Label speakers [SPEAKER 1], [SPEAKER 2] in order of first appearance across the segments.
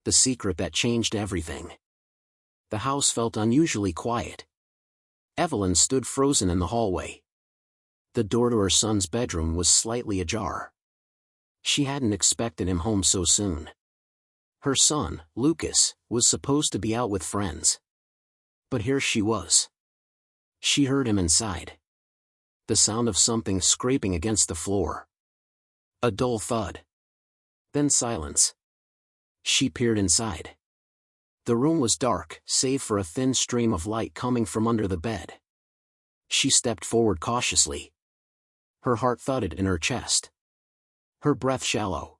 [SPEAKER 1] The secret that changed everything. The house felt unusually quiet. Evelyn stood frozen in the hallway. The door to her son's bedroom was slightly ajar. She hadn't expected him home so soon. Her son, Lucas, was supposed to be out with friends. But here she was. She heard him inside. The sound of something scraping against the floor. A dull thud. Then silence. She peered inside. The room was dark, save for a thin stream of light coming from under the bed. She stepped forward cautiously. Her heart thudded in her chest. Her breath shallow.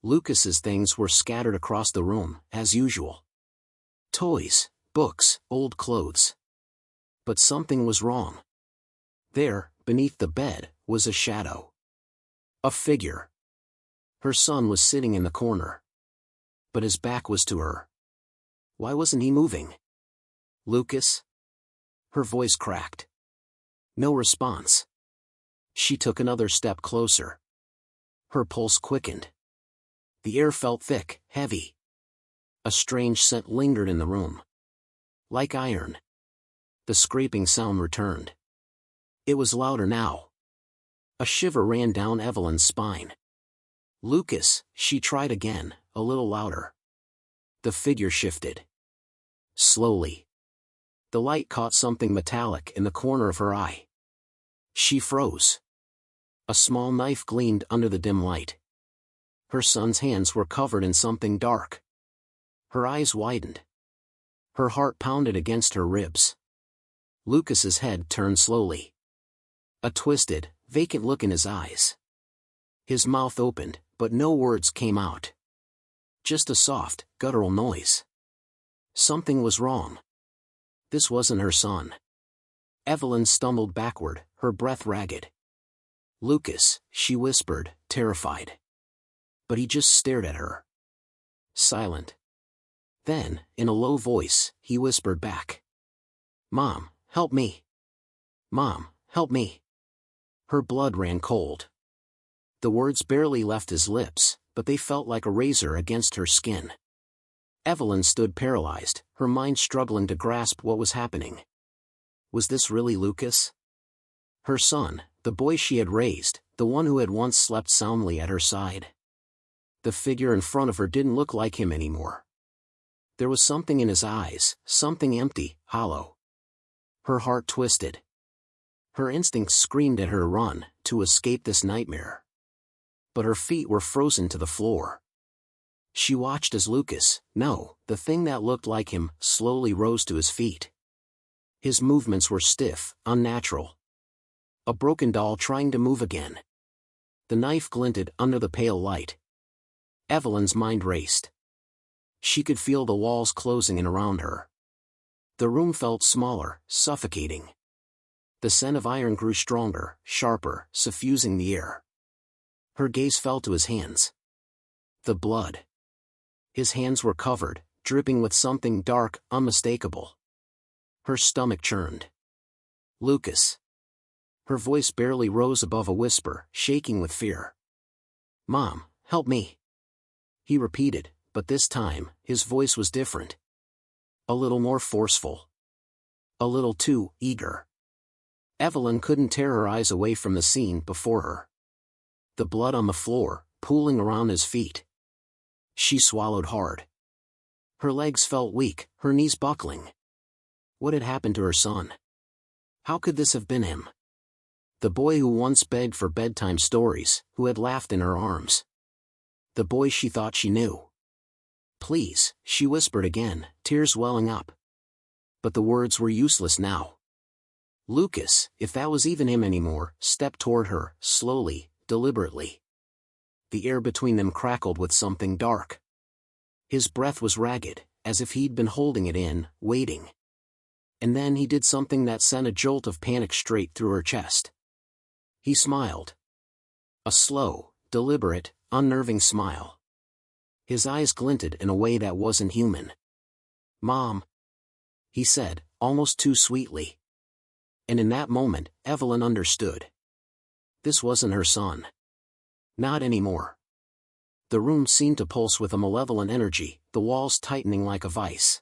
[SPEAKER 1] Lucas's things were scattered across the room, as usual. Toys, books, old clothes. But something was wrong. There, beneath the bed, was a shadow. A figure. Her son was sitting in the corner. But his back was to her. Why wasn't he moving? Lucas? Her voice cracked. No response. She took another step closer. Her pulse quickened. The air felt thick, heavy. A strange scent lingered in the room. Like iron. The scraping sound returned. It was louder now. A shiver ran down Evelyn's spine. Lucas, she tried again, a little louder. The figure shifted. Slowly. The light caught something metallic in the corner of her eye. She froze. A small knife gleamed under the dim light. Her son's hands were covered in something dark. Her eyes widened. Her heart pounded against her ribs. Lucas's head turned slowly. A twisted, vacant look in his eyes. His mouth opened, but no words came out. Just a soft, guttural noise. Something was wrong. This wasn't her son. Evelyn stumbled backward, her breath ragged. Lucas, she whispered, terrified. But he just stared at her. Silent. Then, in a low voice, he whispered back. Mom, help me. Mom, help me. Her blood ran cold. The words barely left his lips, but they felt like a razor against her skin. Evelyn stood paralyzed, her mind struggling to grasp what was happening. Was this really Lucas? Her son, the boy she had raised, the one who had once slept soundly at her side. The figure in front of her didn't look like him anymore. There was something in his eyes, something empty, hollow. Her heart twisted. Her instincts screamed at her to run, to escape this nightmare. But her feet were frozen to the floor. She watched as Lucas, no, the thing that looked like him, slowly rose to his feet. His movements were stiff, unnatural. A broken doll trying to move again. The knife glinted under the pale light. Evelyn's mind raced. She could feel the walls closing in around her. The room felt smaller, suffocating. The scent of iron grew stronger, sharper, suffusing the air. Her gaze fell to his hands. The blood. His hands were covered, dripping with something dark, unmistakable. Her stomach churned. Lucas. Her voice barely rose above a whisper, shaking with fear. Mom, help me. He repeated, but this time, his voice was different. A little more forceful. A little too eager. Evelyn couldn't tear her eyes away from the scene before her. The blood on the floor, pooling around his feet. She swallowed hard. Her legs felt weak, her knees buckling. What had happened to her son? How could this have been him? The boy who once begged for bedtime stories, who had laughed in her arms. The boy she thought she knew. Please, she whispered again, tears welling up. But the words were useless now. Lucas, if that was even him anymore, stepped toward her, slowly, deliberately. The air between them crackled with something dark. His breath was ragged, as if he'd been holding it in, waiting. And then he did something that sent a jolt of panic straight through her chest. He smiled. A slow, deliberate, unnerving smile. His eyes glinted in a way that wasn't human. Mom, he said, almost too sweetly. And in that moment, Evelyn understood. This wasn't her son. Not anymore. The room seemed to pulse with a malevolent energy, the the walls tightening like a vice.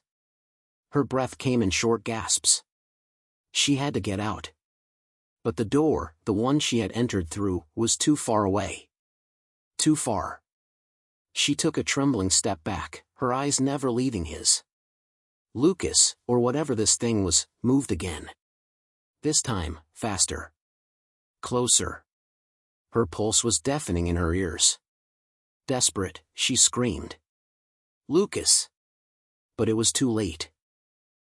[SPEAKER 1] Her breath came in short gasps. She had to get out. But the door, the one she had entered through, was too far away. Too far. She took a trembling step back, her eyes never leaving his. Lucas, or whatever this thing was, moved again. This time, faster. Closer. Her pulse was deafening in her ears. Desperate, she screamed. Lucas! But it was too late.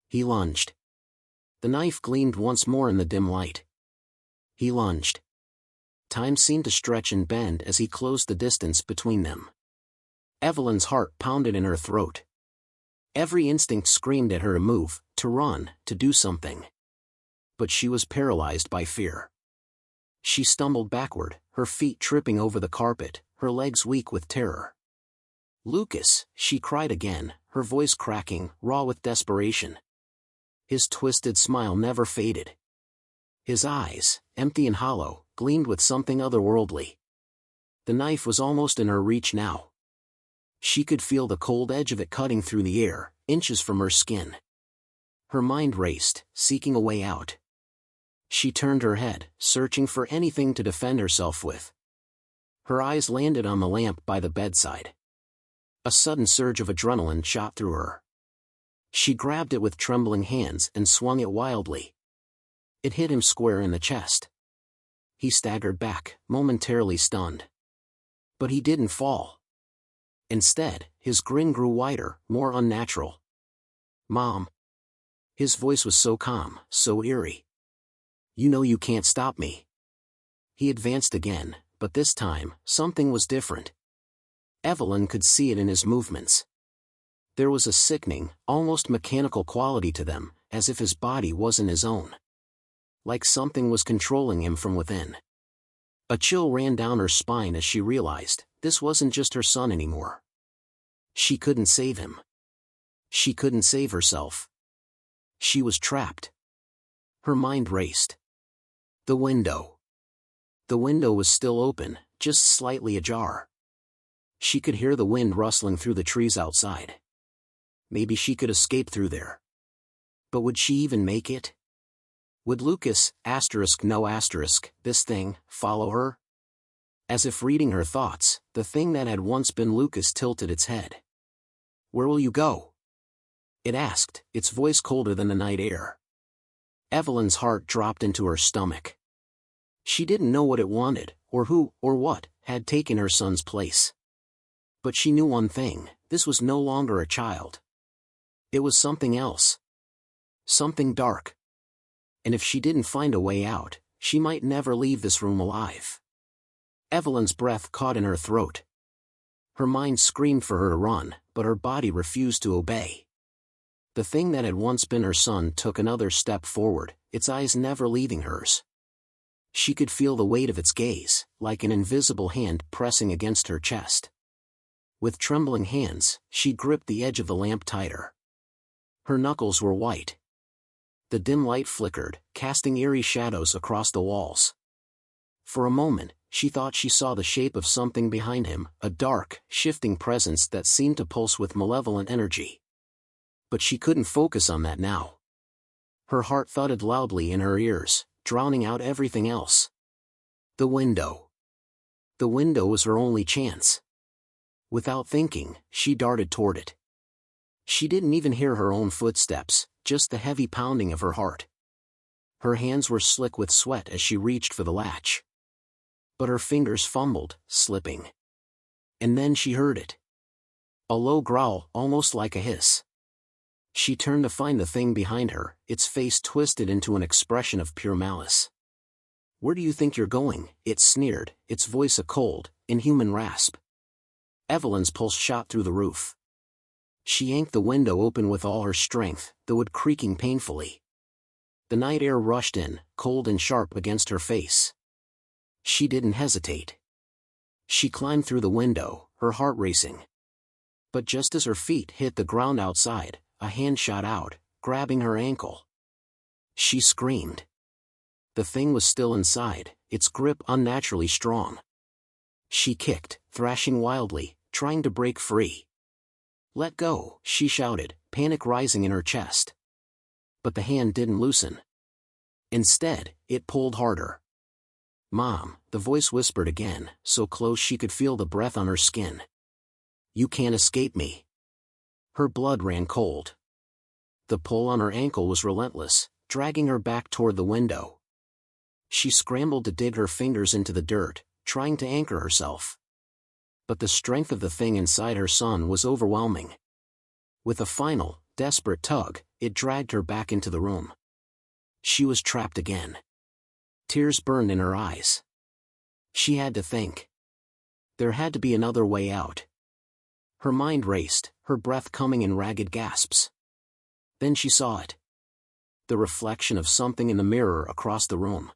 [SPEAKER 1] He lunged. The knife gleamed once more in the dim light. He lunged. Time seemed to stretch and bend as he closed the distance between them. Evelyn's heart pounded in her throat. Every instinct screamed at her to move, to run, to do something. But she was paralyzed by fear. She stumbled backward, her feet tripping over the carpet, her legs weak with terror. Lucas, she cried again, her voice cracking, raw with desperation. His twisted smile never faded. His eyes, empty and hollow, gleamed with something otherworldly. The knife was almost in her reach now. She could feel the cold edge of it cutting through the air, inches from her skin. Her mind raced, seeking a way out. She turned her head, searching for anything to defend herself with. Her eyes landed on the lamp by the bedside. A sudden surge of adrenaline shot through her. She grabbed it with trembling hands and swung it wildly. It hit him square in the chest. He staggered back, momentarily stunned. But he didn't fall. Instead, his grin grew wider, more unnatural. Mom. His voice was so calm, so eerie. You know you can't stop me. He advanced again, but this time, something was different. Evelyn could see it in his movements. There was a sickening, almost mechanical quality to them, as if his body wasn't his own. Like something was controlling him from within. A chill ran down her spine as she realized, this wasn't just her son anymore. She couldn't save him. She couldn't save herself. She was trapped. Her mind raced. The window. The window was still open, just slightly ajar. She could hear the wind rustling through the trees outside. Maybe she could escape through there. But would she even make it? Would Lucas, this thing, follow her? As if reading her thoughts, the thing that had once been Lucas tilted its head. Where will you go? It asked, its voice colder than the night air. Evelyn's heart dropped into her stomach. She didn't know what it wanted, or who, or what, had taken her son's place. But she knew one thing, this was no longer a child. It was something else. Something dark. And if she didn't find a way out, she might never leave this room alive. Evelyn's breath caught in her throat. Her mind screamed for her to run, but her body refused to obey. The thing that had once been her son took another step forward, its eyes never leaving hers. She could feel the weight of its gaze, like an invisible hand pressing against her chest. With trembling hands, she gripped the edge of the lamp tighter. Her knuckles were white. The dim light flickered, casting eerie shadows across the walls. For a moment, she thought she saw the shape of something behind him, a dark, shifting presence that seemed to pulse with malevolent energy. But she couldn't focus on that now. Her heart thudded loudly in her ears, drowning out everything else. The window. The window was her only chance. Without thinking, she darted toward it. She didn't even hear her own footsteps, just the heavy pounding of her heart. Her hands were slick with sweat as she reached for the latch. But her fingers fumbled, slipping. And then she heard it. A low growl, almost like a hiss. She turned to find the thing behind her, its face twisted into an expression of pure malice. Where do you think you're going? It sneered, its voice a cold, inhuman rasp. Evelyn's pulse shot through the roof. She yanked the window open with all her strength, the wood creaking painfully. The night air rushed in, cold and sharp against her face. She didn't hesitate. She climbed through the window, her heart racing. But just as her feet hit the ground outside, a hand shot out, grabbing her ankle. She screamed. The thing was still inside, its grip unnaturally strong. She kicked, thrashing wildly, trying to break free. "Let go," she shouted, panic rising in her chest. But the hand didn't loosen. Instead, it pulled harder. "Mom," the voice whispered again, so close she could feel the breath on her skin. "You can't escape me." Her blood ran cold. The pull on her ankle was relentless, dragging her back toward the window. She scrambled to dig her fingers into the dirt, trying to anchor herself. But the strength of the thing inside her son was overwhelming. With a final, desperate tug, it dragged her back into the room. She was trapped again. Tears burned in her eyes. She had to think. There had to be another way out. Her mind raced, her breath coming in ragged gasps. Then she saw it. The reflection of something in the mirror across the room.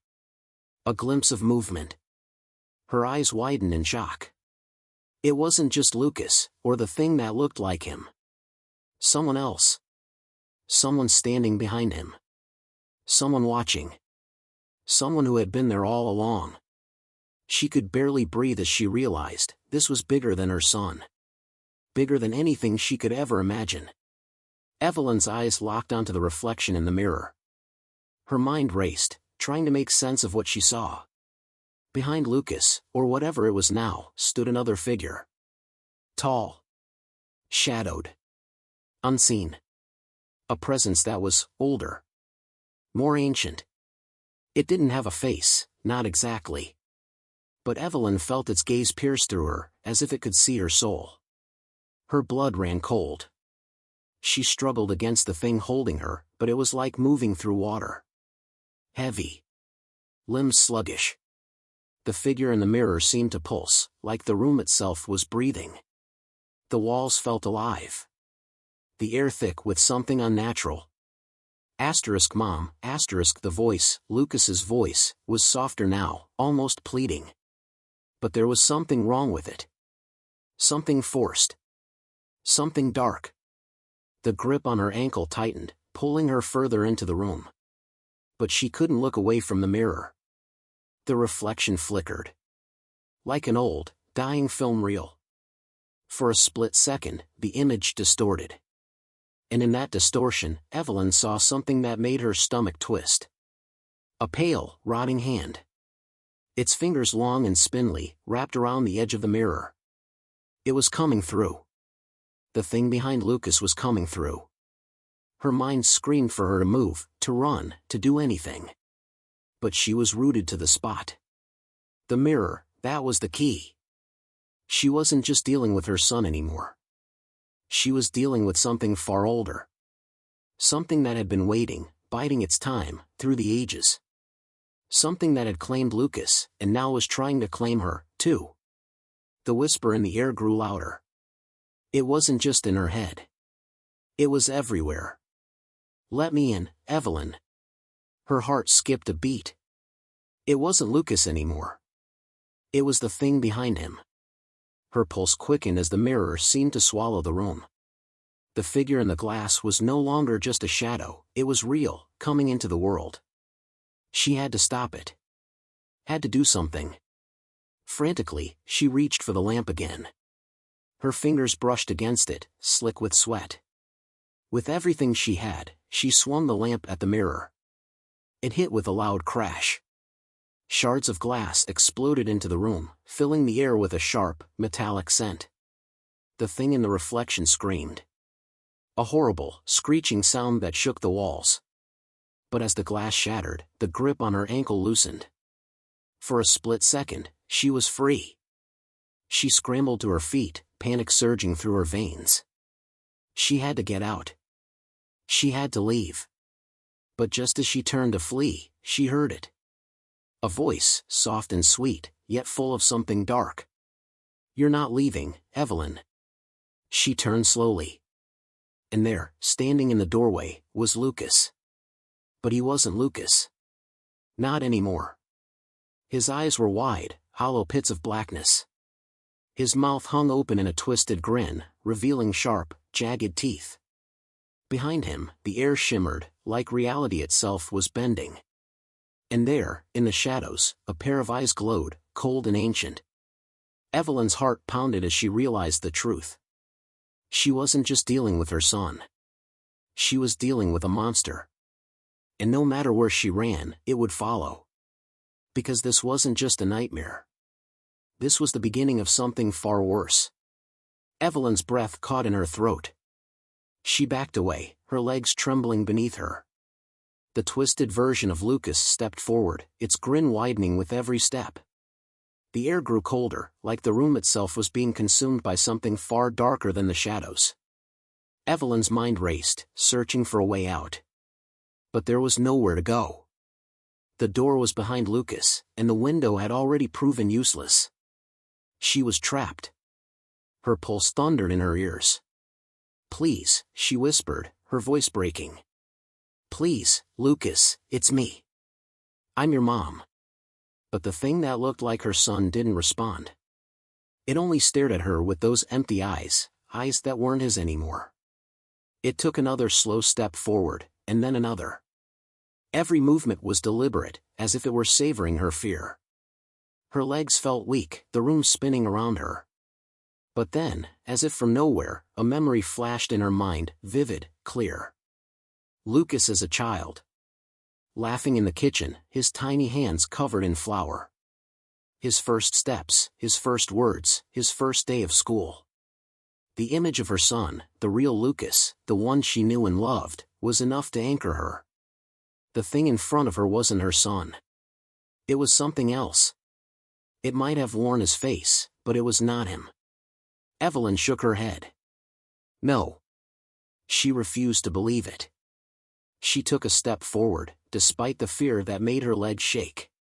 [SPEAKER 1] A glimpse of movement. Her eyes widened in shock. It wasn't just Lucas, or the thing that looked like him. Someone else. Someone standing behind him. Someone watching. Someone who had been there all along. She could barely breathe as she realized this was bigger than her son. Bigger than anything she could ever imagine. Evelyn's eyes locked onto the reflection in the mirror. Her mind raced, trying to make sense of what she saw. Behind Lucas, or whatever it was now, stood another figure. Tall. Shadowed. Unseen. A presence that was older. More ancient. It didn't have a face, not exactly. But Evelyn felt its gaze pierce through her, as if it could see her soul. Her blood ran cold. She struggled against the thing holding her, but it was like moving through water. Heavy. Limbs sluggish. The figure in the mirror seemed to pulse, like the room itself was breathing. The walls felt alive. The air thick with something unnatural. Mom, the voice, Lucas's voice, was softer now, almost pleading. But there was something wrong with it. Something forced. Something dark. The grip on her ankle tightened, pulling her further into the room. But she couldn't look away from the mirror. The reflection flickered. Like an old, dying film reel. For a split second, the image distorted. And in that distortion, Evelyn saw something that made her stomach twist. A pale, rotting hand. Its fingers long and spindly, wrapped around the edge of the mirror. It was coming through. The thing behind Lucas was coming through. Her mind screamed for her to move, to run, to do anything. But she was rooted to the spot. The mirror, that was the key. She wasn't just dealing with her son anymore. She was dealing with something far older. Something that had been waiting, biding its time, through the ages. Something that had claimed Lucas, and now was trying to claim her, too. The whisper in the air grew louder. It wasn't just in her head. It was everywhere. "Let me in, Evelyn." Her heart skipped a beat. It wasn't Lucas anymore. It was the thing behind him. Her pulse quickened as the mirror seemed to swallow the room. The figure in the glass was no longer just a shadow, it was real, coming into the world. She had to stop it. Had to do something. Frantically, she reached for the lamp again. Her fingers brushed against it, slick with sweat. With everything she had, she swung the lamp at the mirror. It hit with a loud crash. Shards of glass exploded into the room, filling the air with a sharp, metallic scent. The thing in the reflection screamed. A horrible, screeching sound that shook the walls. But as the glass shattered, the grip on her ankle loosened. For a split second, she was free. She scrambled to her feet, panic surging through her veins. She had to get out. She had to leave. But just as she turned to flee, she heard it. A voice, soft and sweet, yet full of something dark. "You're not leaving, Evelyn." She turned slowly. And there, standing in the doorway, was Lucas. But he wasn't Lucas. Not anymore. His eyes were wide, hollow pits of blackness. His mouth hung open in a twisted grin, revealing sharp, jagged teeth. Behind him, the air shimmered, like reality itself was bending. And there, in the shadows, a pair of eyes glowed, cold and ancient. Evelyn's heart pounded as she realized the truth. She wasn't just dealing with her son. She was dealing with a monster. And no matter where she ran, it would follow. Because this wasn't just a nightmare. This was the beginning of something far worse. Evelyn's breath caught in her throat. She backed away, her legs trembling beneath her. The twisted version of Lucas stepped forward, its grin widening with every step. The air grew colder, like the room itself was being consumed by something far darker than the shadows. Evelyn's mind raced, searching for a way out. But there was nowhere to go. The door was behind Lucas, and the window had already proven useless. She was trapped. Her pulse thundered in her ears. "Please," she whispered, her voice breaking. "Please, Lucas, it's me. I'm your mom." But the thing that looked like her son didn't respond. It only stared at her with those empty eyes, eyes that weren't his anymore. It took another slow step forward, and then another. Every movement was deliberate, as if it were savoring her fear. Her legs felt weak, the room spinning around her. But then, as if from nowhere, a memory flashed in her mind, vivid, clear. Lucas as a child. Laughing in the kitchen, his tiny hands covered in flour. His first steps, his first words, his first day of school. The image of her son, the real Lucas, the one she knew and loved, was enough to anchor her. The thing in front of her wasn't her son. It was something else. It might have worn his face, but it was not him. Evelyn shook her head. No. She refused to believe it. She took a step forward, despite the fear that made her legs shake.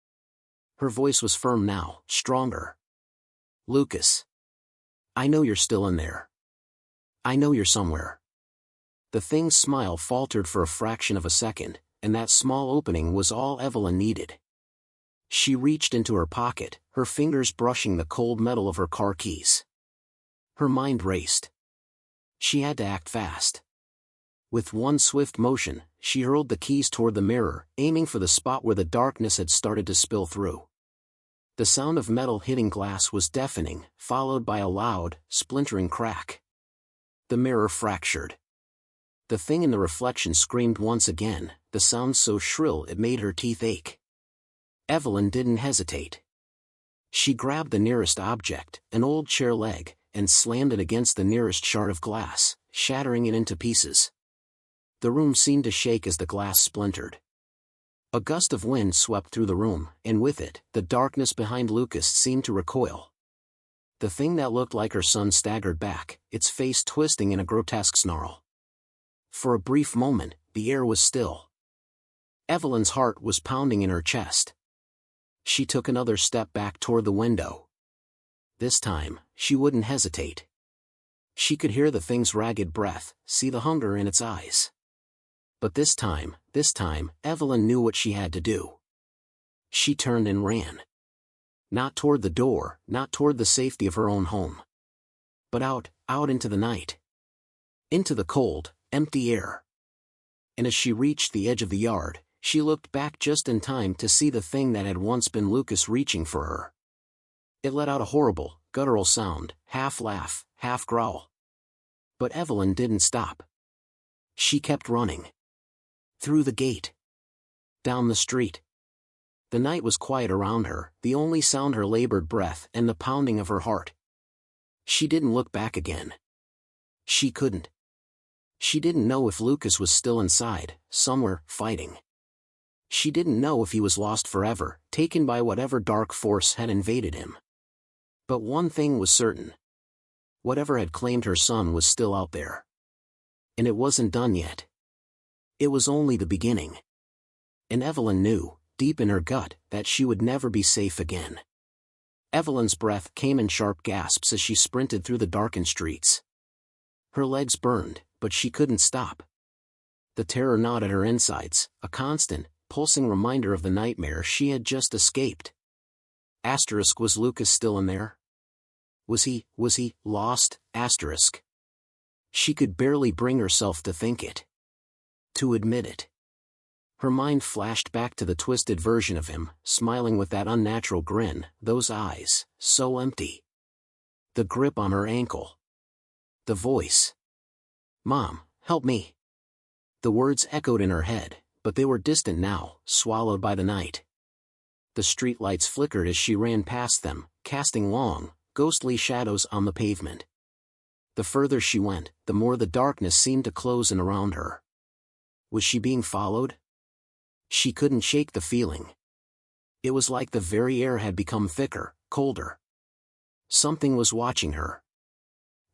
[SPEAKER 1] Her voice was firm now, stronger. "Lucas. I know you're still in there. I know you're somewhere." The thing's smile faltered for a fraction of a second, and that small opening was all Evelyn needed. She reached into her pocket, her fingers brushing the cold metal of her car keys. Her mind raced. She had to act fast. With one swift motion, she hurled the keys toward the mirror, aiming for the spot where the darkness had started to spill through. The sound of metal hitting glass was deafening, followed by a loud, splintering crack. The mirror fractured. The thing in the reflection screamed once again, the sound so shrill it made her teeth ache. Evelyn didn't hesitate. She grabbed the nearest object, an old chair leg, and slammed it against the nearest shard of glass, shattering it into pieces. The room seemed to shake as the glass splintered. A gust of wind swept through the room, and with it, the darkness behind Lucas seemed to recoil. The thing that looked like her son staggered back, its face twisting in a grotesque snarl. For a brief moment, the air was still. Evelyn's heart was pounding in her chest. She took another step back toward the window. This time, she wouldn't hesitate. She could hear the thing's ragged breath, see the hunger in its eyes. But this time, Evelyn knew what she had to do. She turned and ran. Not toward the door, not toward the safety of her own home. But out into the night. Into the cold, empty air. And as she reached the edge of the yard, she looked back just in time to see the thing that had once been Lucas reaching for her. It let out a horrible, guttural sound, half laugh, half growl. But Evelyn didn't stop. She kept running. Through the gate. Down the street. The night was quiet around her, the only sound her labored breath and the pounding of her heart. She didn't look back again. She couldn't. She didn't know if Lucas was still inside, somewhere, fighting. She didn't know if he was lost forever, taken by whatever dark force had invaded him. But one thing was certain. Whatever had claimed her son was still out there. And it wasn't done yet. It was only the beginning. And Evelyn knew, deep in her gut, that she would never be safe again. Evelyn's breath came in sharp gasps as she sprinted through the darkened streets. Her legs burned, but she couldn't stop. The terror gnawed at her insides, a constant, pulsing reminder of the nightmare she had just escaped. Was Lucas still in there? Was he lost? She could barely bring herself to think it. To admit it. Her mind flashed back to the twisted version of him, smiling with that unnatural grin, those eyes, so empty. The grip on her ankle. The voice. "Mom, help me." The words echoed in her head, but they were distant now, swallowed by the night. The streetlights flickered as she ran past them, casting long, ghostly shadows on the pavement. The further she went, the more the darkness seemed to close in around her. Was she being followed? She couldn't shake the feeling. It was like the very air had become thicker, colder. Something was watching her.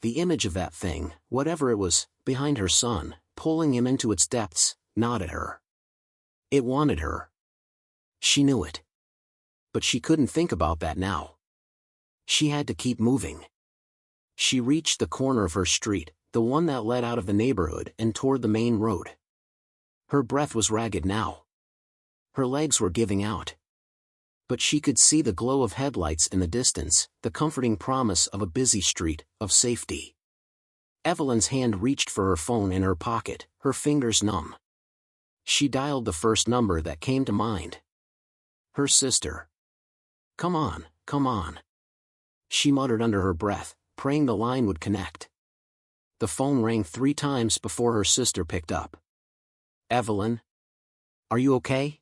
[SPEAKER 1] The image of that thing, whatever it was, behind her son, pulling him into its depths, gnawed at her. It wanted her. She knew it. But she couldn't think about that now. She had to keep moving. She reached the corner of her street, the one that led out of the neighborhood and toward the main road. Her breath was ragged now. Her legs were giving out. But she could see the glow of headlights in the distance, the comforting promise of a busy street, of safety. Evelyn's hand reached for her phone in her pocket, her fingers numb. She dialed the first number that came to mind. Her sister. "Come on, come on," she muttered under her breath, praying the line would connect. The phone rang 3 times before her sister picked up. "Evelyn? Are you okay?"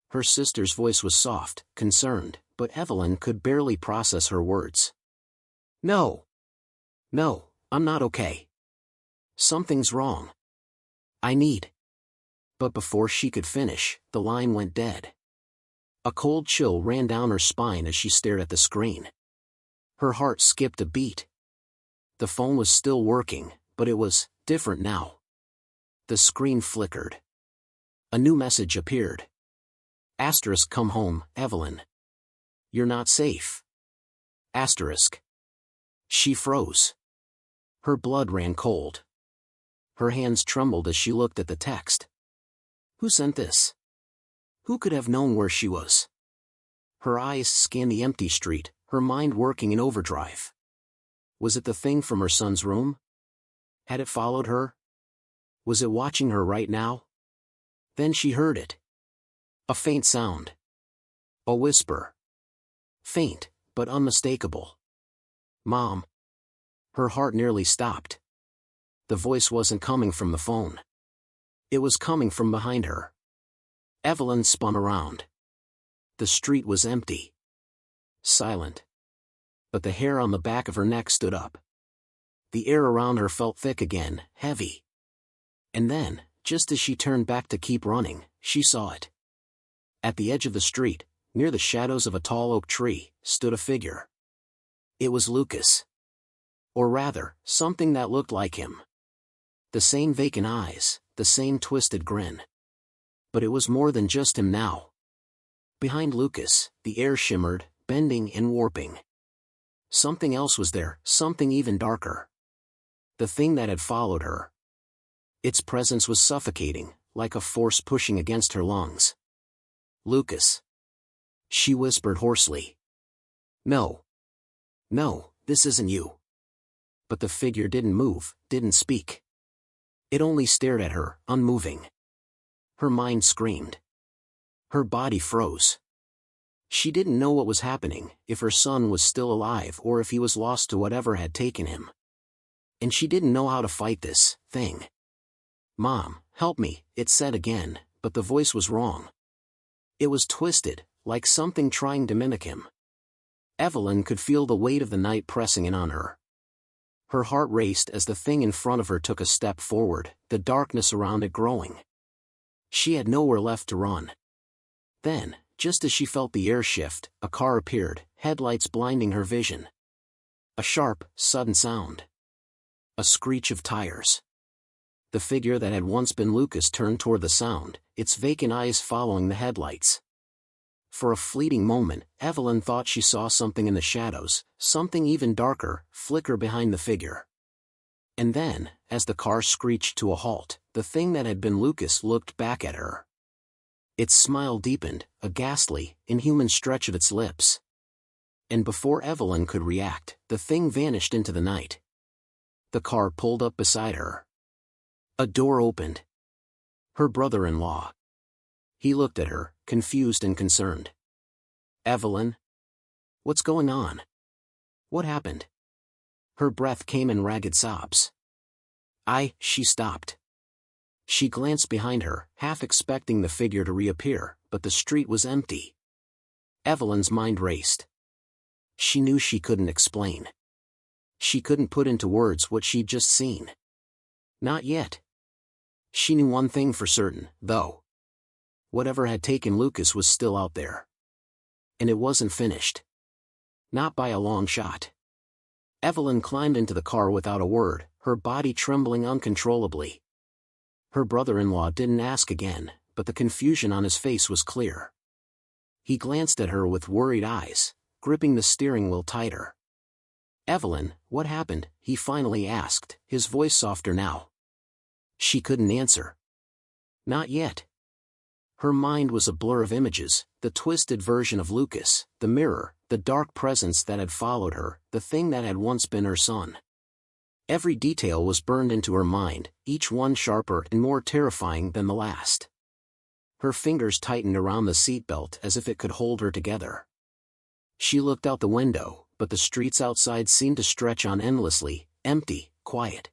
[SPEAKER 1] Her sister's voice was soft, concerned, but Evelyn could barely process her words. No, I'm not okay. Something's wrong. I need." But before she could finish, the line went dead. A cold chill ran down her spine as she stared at the screen. Her heart skipped a beat. The phone was still working, but it was different now. The screen flickered. A new message appeared. Asterisk, "Come home, Evelyn. You're not safe." Asterisk. She froze. Her blood ran cold. Her hands trembled as she looked at the text. Who sent this? Who could have known where she was? Her eyes scanned the empty street, her mind working in overdrive. Was it the thing from her son's room? Had it followed her? Was it watching her right now? Then she heard it. A faint sound. A whisper. Faint, but unmistakable. "Mom." Her heart nearly stopped. The voice wasn't coming from the phone. It was coming from behind her. Evelyn spun around. The street was empty. Silent. But the hair on the back of her neck stood up. The air around her felt thick again, heavy. And then, just as she turned back to keep running, she saw it. At the edge of the street, near the shadows of a tall oak tree, stood a figure. It was Lucas. Or rather, something that looked like him. The same vacant eyes, the same twisted grin. But it was more than just him now. Behind Lucas, the air shimmered, bending and warping. Something else was there, something even darker. The thing that had followed her. Its presence was suffocating, like a force pushing against her lungs. "Lucas." She whispered hoarsely. No, this isn't you." But the figure didn't move, didn't speak. It only stared at her, unmoving. Her mind screamed. Her body froze. She didn't know what was happening, if her son was still alive or if he was lost to whatever had taken him. And she didn't know how to fight this thing. "Mom, help me," it said again, but the voice was wrong. It was twisted, like something trying to mimic him. Evelyn could feel the weight of the night pressing in on her. Her heart raced as the thing in front of her took a step forward, the darkness around it growing. She had nowhere left to run. Then, just as she felt the air shift, a car appeared, headlights blinding her vision. A sharp, sudden sound. A screech of tires. The figure that had once been Lucas turned toward the sound, its vacant eyes following the headlights. For a fleeting moment, Evelyn thought she saw something in the shadows, something even darker, flicker behind the figure. And then, as the car screeched to a halt, the thing that had been Lucas looked back at her. Its smile deepened, a ghastly, inhuman stretch of its lips. And before Evelyn could react, the thing vanished into the night. The car pulled up beside her. A door opened. Her brother-in-law. He looked at her, confused and concerned. "Evelyn? What's going on? What happened?" Her breath came in ragged sobs. She stopped. She glanced behind her, half expecting the figure to reappear, but the street was empty. Evelyn's mind raced. She knew she couldn't explain. She couldn't put into words what she'd just seen. Not yet. She knew one thing for certain, though. Whatever had taken Lucas was still out there. And it wasn't finished. Not by a long shot. Evelyn climbed into the car without a word, her body trembling uncontrollably. Her brother-in-law didn't ask again, but the confusion on his face was clear. He glanced at her with worried eyes, gripping the steering wheel tighter. "Evelyn, what happened?" he finally asked, his voice softer now. She couldn't answer. Not yet. Her mind was a blur of images, the twisted version of Lucas, the mirror, the dark presence that had followed her, the thing that had once been her son. Every detail was burned into her mind, each one sharper and more terrifying than the last. Her fingers tightened around the seatbelt as if it could hold her together. She looked out the window, but the streets outside seemed to stretch on endlessly, empty, quiet.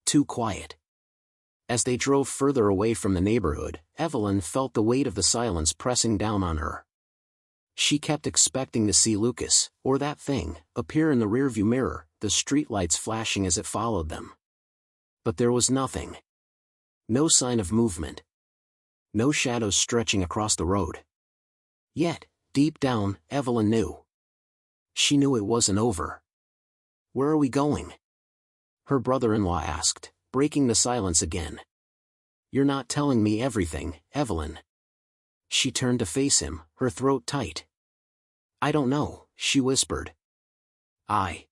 [SPEAKER 1] Too quiet. As they drove further away from the neighborhood, Evelyn felt the weight of the silence pressing down on her. She kept expecting to see Lucas, or that thing, appear in the rearview mirror, the streetlights flashing as it followed them. But there was nothing. No sign of movement. No shadows stretching across the road. Yet, deep down, Evelyn knew. She knew it wasn't over. "Where are we going?" her brother-in-law asked, breaking the silence again. "You're not telling me everything, Evelyn." She turned to face him, her throat tight. "I don't know," she whispered. I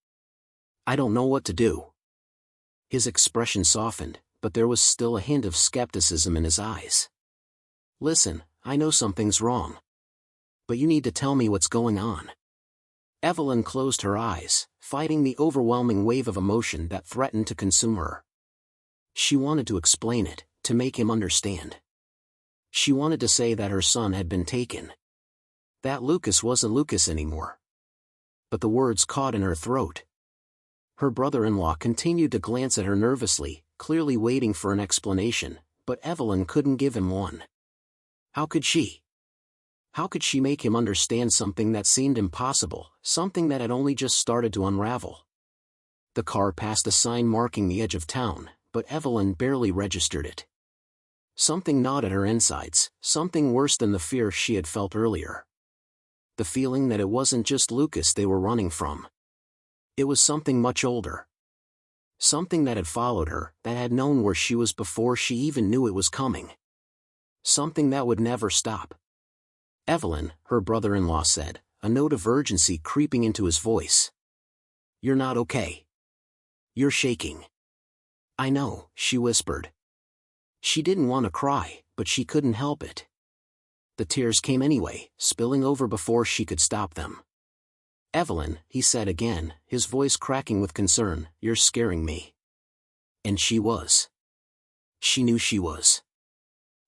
[SPEAKER 1] don't know what to do." His expression softened, but there was still a hint of skepticism in his eyes. "Listen, I know something's wrong. But you need to tell me what's going on." Evelyn closed her eyes, fighting the overwhelming wave of emotion that threatened to consume her. She wanted to explain it, to make him understand. She wanted to say that her son had been taken. That Lucas wasn't Lucas anymore. But the words caught in her throat. Her brother-in-law continued to glance at her nervously, clearly waiting for an explanation, but Evelyn couldn't give him one. How could she? How could she make him understand something that seemed impossible, something that had only just started to unravel? The car passed a sign marking the edge of town, but Evelyn barely registered it. Something gnawed at her insides, something worse than the fear she had felt earlier. The feeling that it wasn't just Lucas they were running from. It was something much older. Something that had followed her, that had known where she was before she even knew it was coming. Something that would never stop. "Evelyn," her brother-in-law said, a note of urgency creeping into his voice. "You're not okay. You're shaking." "I know," she whispered. She didn't want to cry, but she couldn't help it. The tears came anyway, spilling over before she could stop them. "Evelyn," he said again, his voice cracking with concern, "you're scaring me." And she was. She knew she was.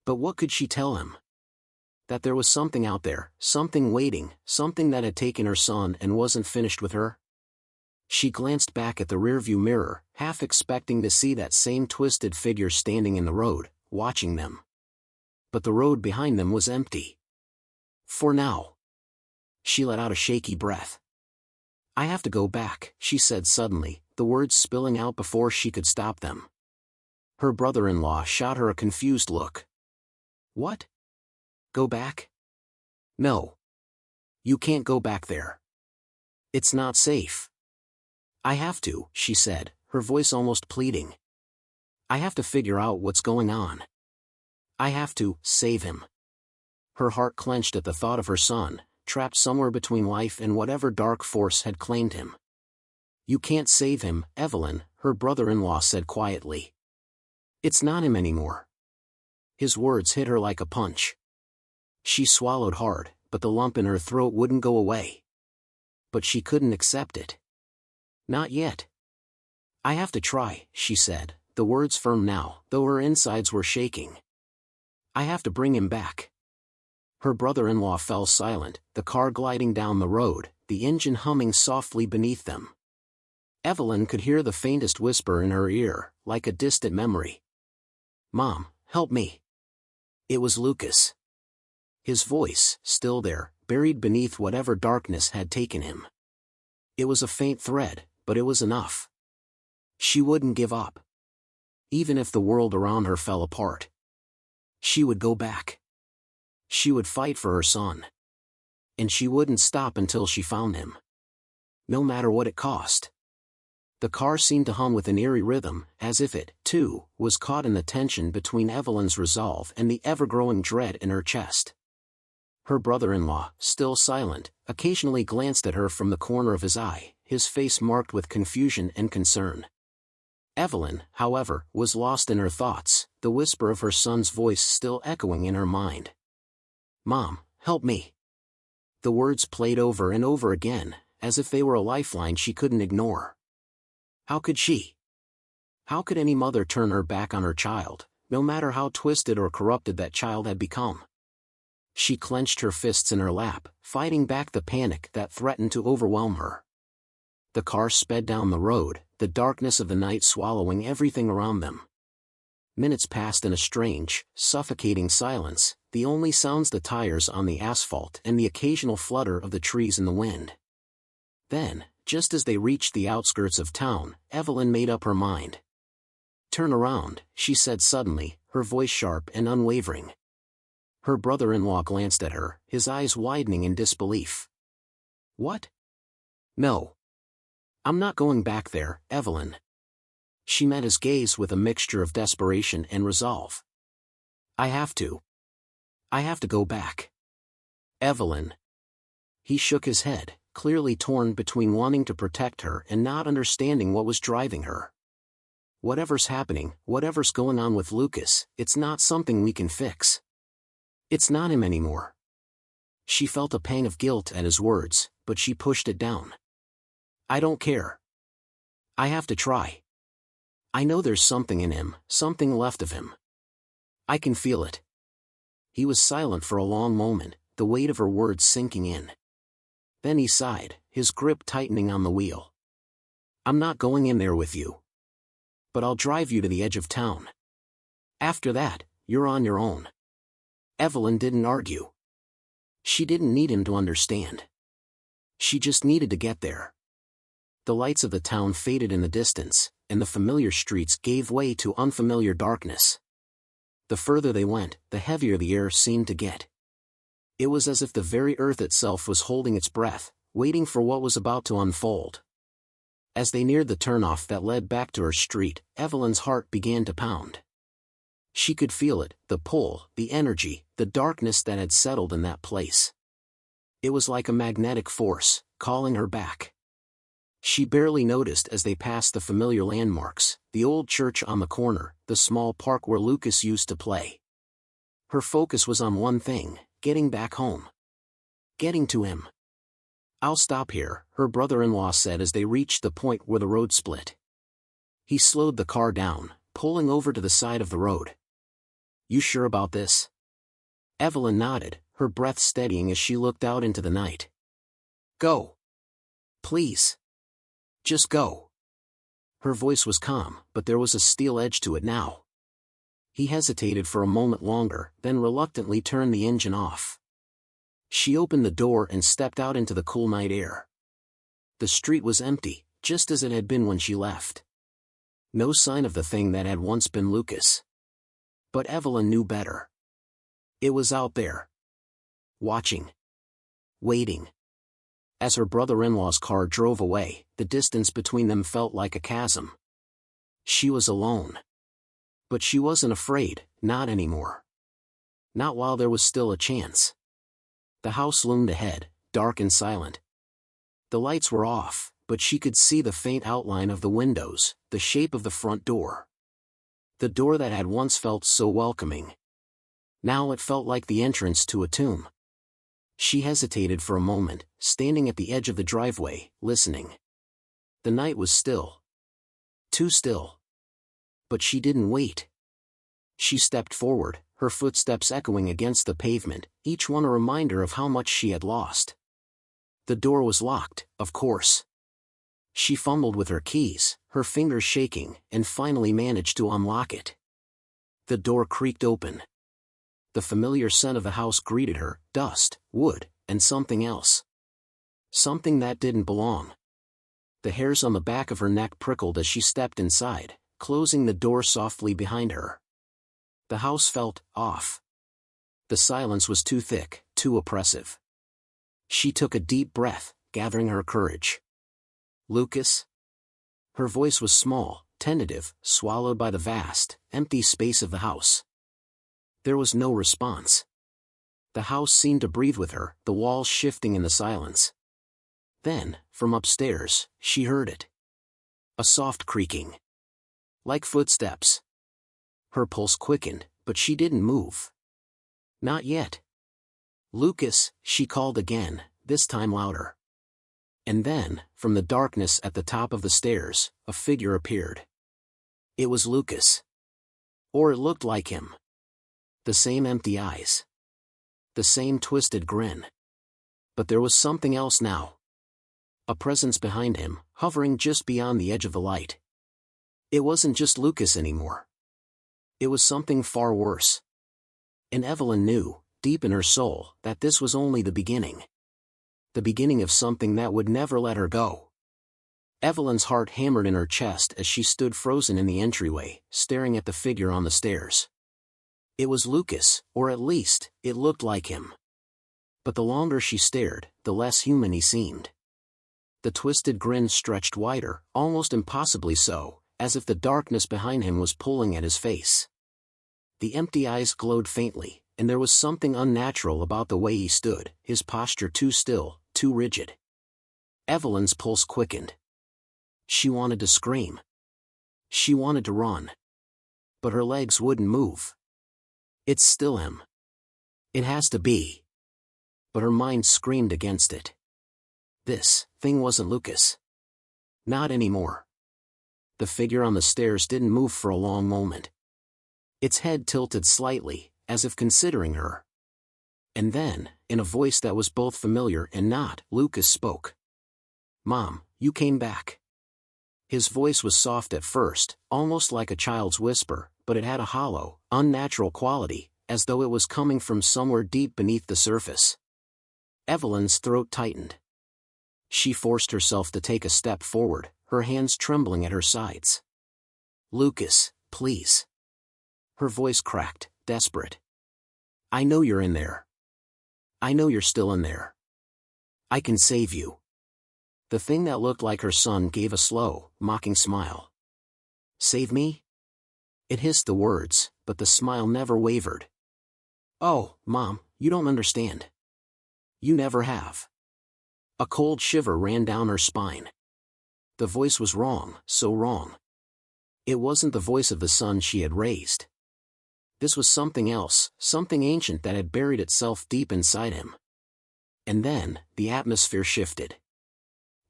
[SPEAKER 1] But what could she tell him? That there was something out there, something waiting, something that had taken her son and wasn't finished with her? She glanced back at the rearview mirror, half expecting to see that same twisted figure standing in the road, watching them. But the road behind them was empty. For now. She let out a shaky breath. "I have to go back," she said suddenly, the words spilling out before she could stop them. Her brother-in-law shot her a confused look. "What? Go back?" "No. You can't go back there. It's not safe." "I have to," she said, her voice almost pleading. "I have to figure out what's going on. I have to save him." Her heart clenched at the thought of her son, trapped somewhere between life and whatever dark force had claimed him. "You can't save him, Evelyn," her brother-in-law said quietly. "It's not him anymore." His words hit her like a punch. She swallowed hard, but the lump in her throat wouldn't go away. But she couldn't accept it. Not yet. "I have to try," she said, the words firm now, though her insides were shaking. "I have to bring him back." Her brother-in-law fell silent, the car gliding down the road, the engine humming softly beneath them. Evelyn could hear the faintest whisper in her ear, like a distant memory. "Mom, help me." It was Lucas. His voice, still there, buried beneath whatever darkness had taken him. It was a faint thread, but it was enough. She wouldn't give up. Even if the world around her fell apart. She would go back. She would fight for her son. And she wouldn't stop until she found him. No matter what it cost. The car seemed to hum with an eerie rhythm, as if it, too, was caught in the tension between Evelyn's resolve and the ever-growing dread in her chest. Her brother-in-law, still silent, occasionally glanced at her from the corner of his eye, his face marked with confusion and concern. Evelyn, however, was lost in her thoughts, the whisper of her son's voice still echoing in her mind. "Mom, help me." The words played over and over again, as if they were a lifeline she couldn't ignore. How could she? How could any mother turn her back on her child, no matter how twisted or corrupted that child had become? She clenched her fists in her lap, fighting back the panic that threatened to overwhelm her. The car sped down the road, the darkness of the night swallowing everything around them. Minutes passed in a strange, suffocating silence, the only sounds the tires on the asphalt and the occasional flutter of the trees in the wind. Then, just as they reached the outskirts of town, Evelyn made up her mind. "Turn around," she said suddenly, her voice sharp and unwavering. Her brother-in-law glanced at her, his eyes widening in disbelief. "What?" "No. I'm not going back there, Evelyn." She met his gaze with a mixture of desperation and resolve. I have to go back. Evelyn." He shook his head, clearly torn between wanting to protect her and not understanding what was driving her. "Whatever's happening, whatever's going on with Lucas, it's not something we can fix. It's not him anymore." She felt a pang of guilt at his words, but she pushed it down. "I don't care. I have to try. I know there's something in him, something left of him. I can feel it." He was silent for a long moment, the weight of her words sinking in. Then he sighed, his grip tightening on the wheel. "I'm not going in there with you. But I'll drive you to the edge of town. After that, you're on your own." Evelyn didn't argue. She didn't need him to understand. She just needed to get there. The lights of the town faded in the distance, and the familiar streets gave way to unfamiliar darkness. The further they went, the heavier the air seemed to get. It was as if the very earth itself was holding its breath, waiting for what was about to unfold. As they neared the turnoff that led back to her street, Evelyn's heart began to pound. She could feel it, the pull, the energy, the darkness that had settled in that place. It was like a magnetic force, calling her back. She barely noticed as they passed the familiar landmarks, the old church on the corner, the small park where Lucas used to play. Her focus was on one thing, getting back home. Getting to him. "I'll stop here," her brother-in-law said as they reached the point where the road split. He slowed the car down, pulling over to the side of the road. "You sure about this?" Evelyn nodded, her breath steadying as she looked out into the night. "Go. Please. Just go." Her voice was calm, but there was a steel edge to it now. He hesitated for a moment longer, then reluctantly turned the engine off. She opened the door and stepped out into the cool night air. The street was empty, just as it had been when she left. No sign of the thing that had once been Lucas. But Evelyn knew better. It was out there. Watching. Waiting. As her brother-in-law's car drove away, the distance between them felt like a chasm. She was alone. But she wasn't afraid, not anymore. Not while there was still a chance. The house loomed ahead, dark and silent. The lights were off, but she could see the faint outline of the windows, the shape of the front door. The door that had once felt so welcoming. Now it felt like the entrance to a tomb. She hesitated for a moment, standing at the edge of the driveway, listening. The night was still. Too still. But she didn't wait. She stepped forward, her footsteps echoing against the pavement, each one a reminder of how much she had lost. The door was locked, of course. She fumbled with her keys, her fingers shaking, and finally managed to unlock it. The door creaked open. The familiar scent of the house greeted her: dust, wood, and something else. Something that didn't belong. The hairs on the back of her neck prickled as she stepped inside, closing the door softly behind her. The house felt off. The silence was too thick, too oppressive. She took a deep breath, gathering her courage. "Lucas?" Her voice was small, tentative, swallowed by the vast, empty space of the house. There was no response. The house seemed to breathe with her, the walls shifting in the silence. Then, from upstairs, she heard it. A soft creaking. Like footsteps. Her pulse quickened, but she didn't move. Not yet. "Lucas," she called again, this time louder. And then, from the darkness at the top of the stairs, a figure appeared. It was Lucas. Or it looked like him. The same empty eyes. The same twisted grin. But there was something else now. A presence behind him, hovering just beyond the edge of the light. It wasn't just Lucas anymore. It was something far worse. And Evelyn knew, deep in her soul, that this was only the beginning. The beginning of something that would never let her go. Evelyn's heart hammered in her chest as she stood frozen in the entryway, staring at the figure on the stairs. It was Lucas, or at least, it looked like him. But the longer she stared, the less human he seemed. The twisted grin stretched wider, almost impossibly so, as if the darkness behind him was pulling at his face. The empty eyes glowed faintly, and there was something unnatural about the way he stood, his posture too still, too rigid. Evelyn's pulse quickened. She wanted to scream. She wanted to run. But her legs wouldn't move. It's still him. It has to be. But her mind screamed against it. This thing wasn't Lucas. Not anymore. The figure on the stairs didn't move for a long moment. Its head tilted slightly, as if considering her. And then, in a voice that was both familiar and not, Lucas spoke. "Mom, you came back." His voice was soft at first, almost like a child's whisper, but it had a hollow, unnatural quality, as though it was coming from somewhere deep beneath the surface. Evelyn's throat tightened. She forced herself to take a step forward, her hands trembling at her sides. "Lucas, please." Her voice cracked, desperate. "I know you're in there. I know you're still in there. I can save you." The thing that looked like her son gave a slow, mocking smile. "Save me?" It hissed the words, but the smile never wavered. "Oh, Mom, you don't understand. You never have." A cold shiver ran down her spine. The voice was wrong, so wrong. It wasn't the voice of the son she had raised. This was something else, something ancient that had buried itself deep inside him. And then, the atmosphere shifted.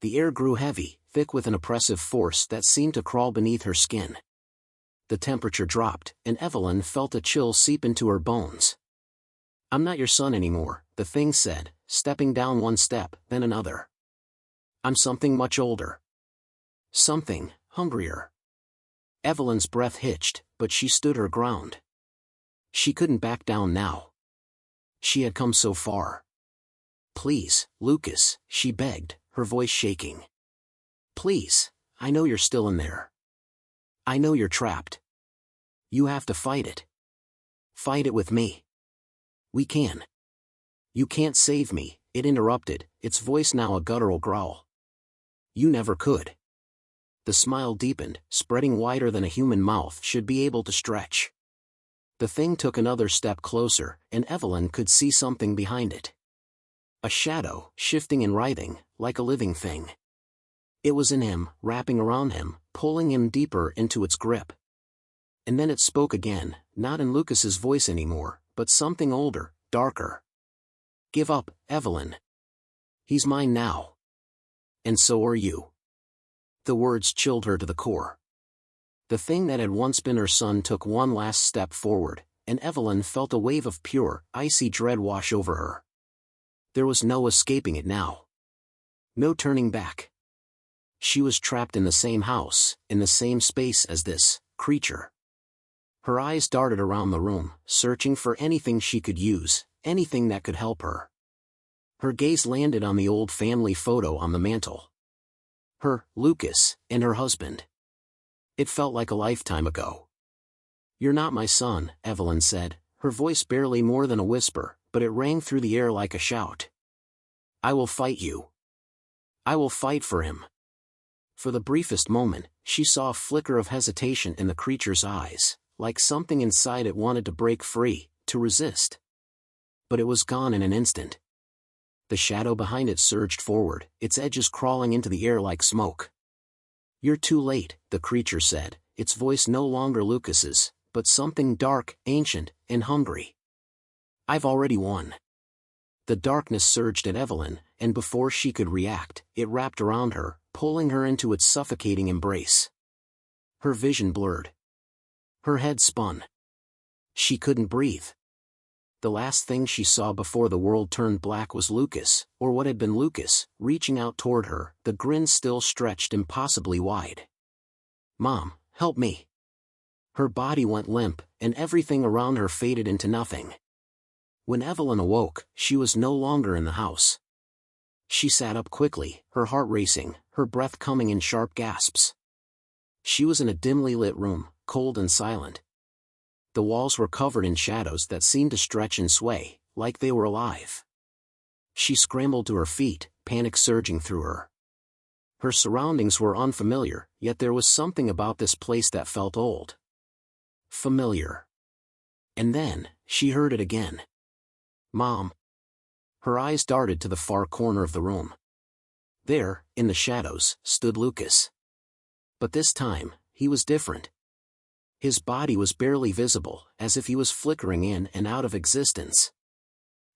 [SPEAKER 1] The air grew heavy, thick with an oppressive force that seemed to crawl beneath her skin. The temperature dropped, and Evelyn felt a chill seep into her bones. "I'm not your son anymore," the thing said, stepping down one step, then another. "I'm something much older. Something hungrier." Evelyn's breath hitched, but she stood her ground. She couldn't back down now. She had come so far. "Please, Lucas," she begged, her voice shaking. "Please, I know you're still in there. I know you're trapped. You have to fight it. Fight it with me. We can." "You can't save me," it interrupted, its voice now a guttural growl. "You never could." The smile deepened, spreading wider than a human mouth should be able to stretch. The thing took another step closer, and Evelyn could see something behind it. A shadow, shifting and writhing, like a living thing. It was in him, wrapping around him, pulling him deeper into its grip. And then it spoke again, not in Lucas's voice anymore, but something older, darker. "Give up, Evelyn. He's mine now. And so are you." The words chilled her to the core. The thing that had once been her son took one last step forward, and Evelyn felt a wave of pure, icy dread wash over her. There was no escaping it now. No turning back. She was trapped in the same house, in the same space as this creature. Her eyes darted around the room, searching for anything she could use, anything that could help her. Her gaze landed on the old family photo on the mantel. Her, Lucas, and her husband. It felt like a lifetime ago. "You're not my son," Evelyn said, her voice barely more than a whisper, but it rang through the air like a shout. "I will fight you. I will fight for him." For the briefest moment, she saw a flicker of hesitation in the creature's eyes, like something inside it wanted to break free, to resist. But it was gone in an instant. The shadow behind it surged forward, its edges crawling into the air like smoke. "You're too late," the creature said, its voice no longer Lucas's, but something dark, ancient, and hungry. "I've already won." The darkness surged at Evelyn, and before she could react, it wrapped around her, pulling her into its suffocating embrace. Her vision blurred. Her head spun. She couldn't breathe. The last thing she saw before the world turned black was Lucas, or what had been Lucas, reaching out toward her, the grin still stretched impossibly wide. "Mom, help me." Her body went limp, and everything around her faded into nothing. When Evelyn awoke, she was no longer in the house. She sat up quickly, her heart racing, her breath coming in sharp gasps. She was in a dimly lit room, cold and silent. The walls were covered in shadows that seemed to stretch and sway, like they were alive. She scrambled to her feet, panic surging through her. Her surroundings were unfamiliar, yet there was something about this place that felt old. Familiar. And then, she heard it again. "Mom." Her eyes darted to the far corner of the room. There, in the shadows, stood Lucas. But this time, he was different. His body was barely visible, as if he was flickering in and out of existence.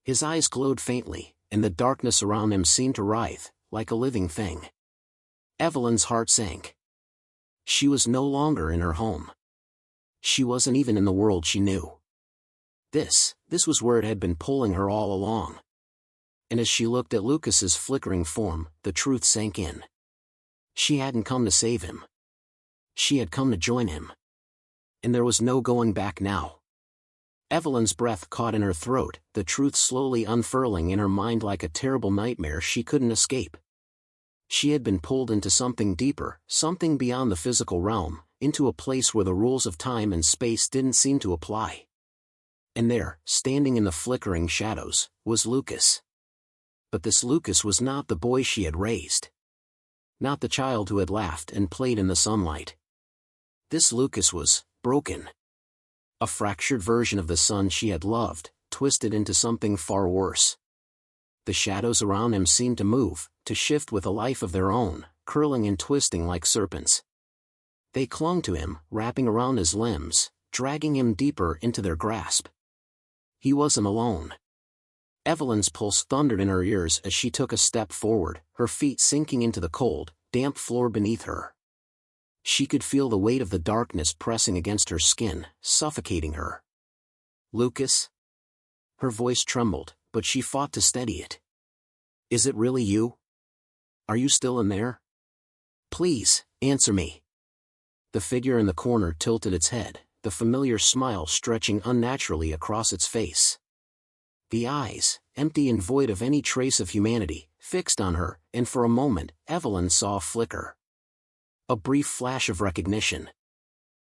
[SPEAKER 1] His eyes glowed faintly, and the darkness around him seemed to writhe, like a living thing. Evelyn's heart sank. She was no longer in her home. She wasn't even in the world she knew. This was where it had been pulling her all along. And as she looked at Lucas's flickering form, the truth sank in. She hadn't come to save him. She had come to join him. And there was no going back now. Evelyn's breath caught in her throat, the truth slowly unfurling in her mind like a terrible nightmare she couldn't escape. She had been pulled into something deeper, something beyond the physical realm, into a place where the rules of time and space didn't seem to apply. And there, standing in the flickering shadows, was Lucas. But this Lucas was not the boy she had raised. Not the child who had laughed and played in the sunlight. This Lucas was broken. A fractured version of the son she had loved, twisted into something far worse. The shadows around him seemed to move, to shift with a life of their own, curling and twisting like serpents. They clung to him, wrapping around his limbs, dragging him deeper into their grasp. He wasn't alone. Evelyn's pulse thundered in her ears as she took a step forward, her feet sinking into the cold, damp floor beneath her. She could feel the weight of the darkness pressing against her skin, suffocating her. "Lucas?" Her voice trembled, but she fought to steady it. "Is it really you? Are you still in there? Please, answer me." The figure in the corner tilted its head, the familiar smile stretching unnaturally across its face. The eyes, empty and void of any trace of humanity, fixed on her, and for a moment, Evelyn saw a flicker. A brief flash of recognition.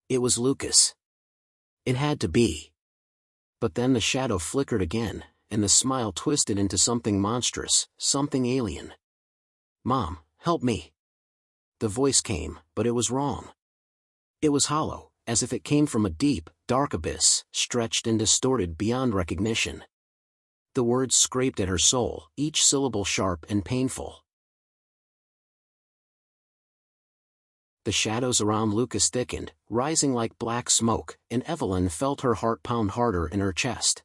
[SPEAKER 1] It was Lucas. It had to be. But then the shadow flickered again, and the smile twisted into something monstrous, something alien. "Mom, help me." The voice came, but it was wrong. It was hollow, as if it came from a deep, dark abyss, stretched and distorted beyond recognition. The words scraped at her soul, each syllable sharp and painful. The shadows around Lucas thickened, rising like black smoke, and Evelyn felt her heart pound harder in her chest.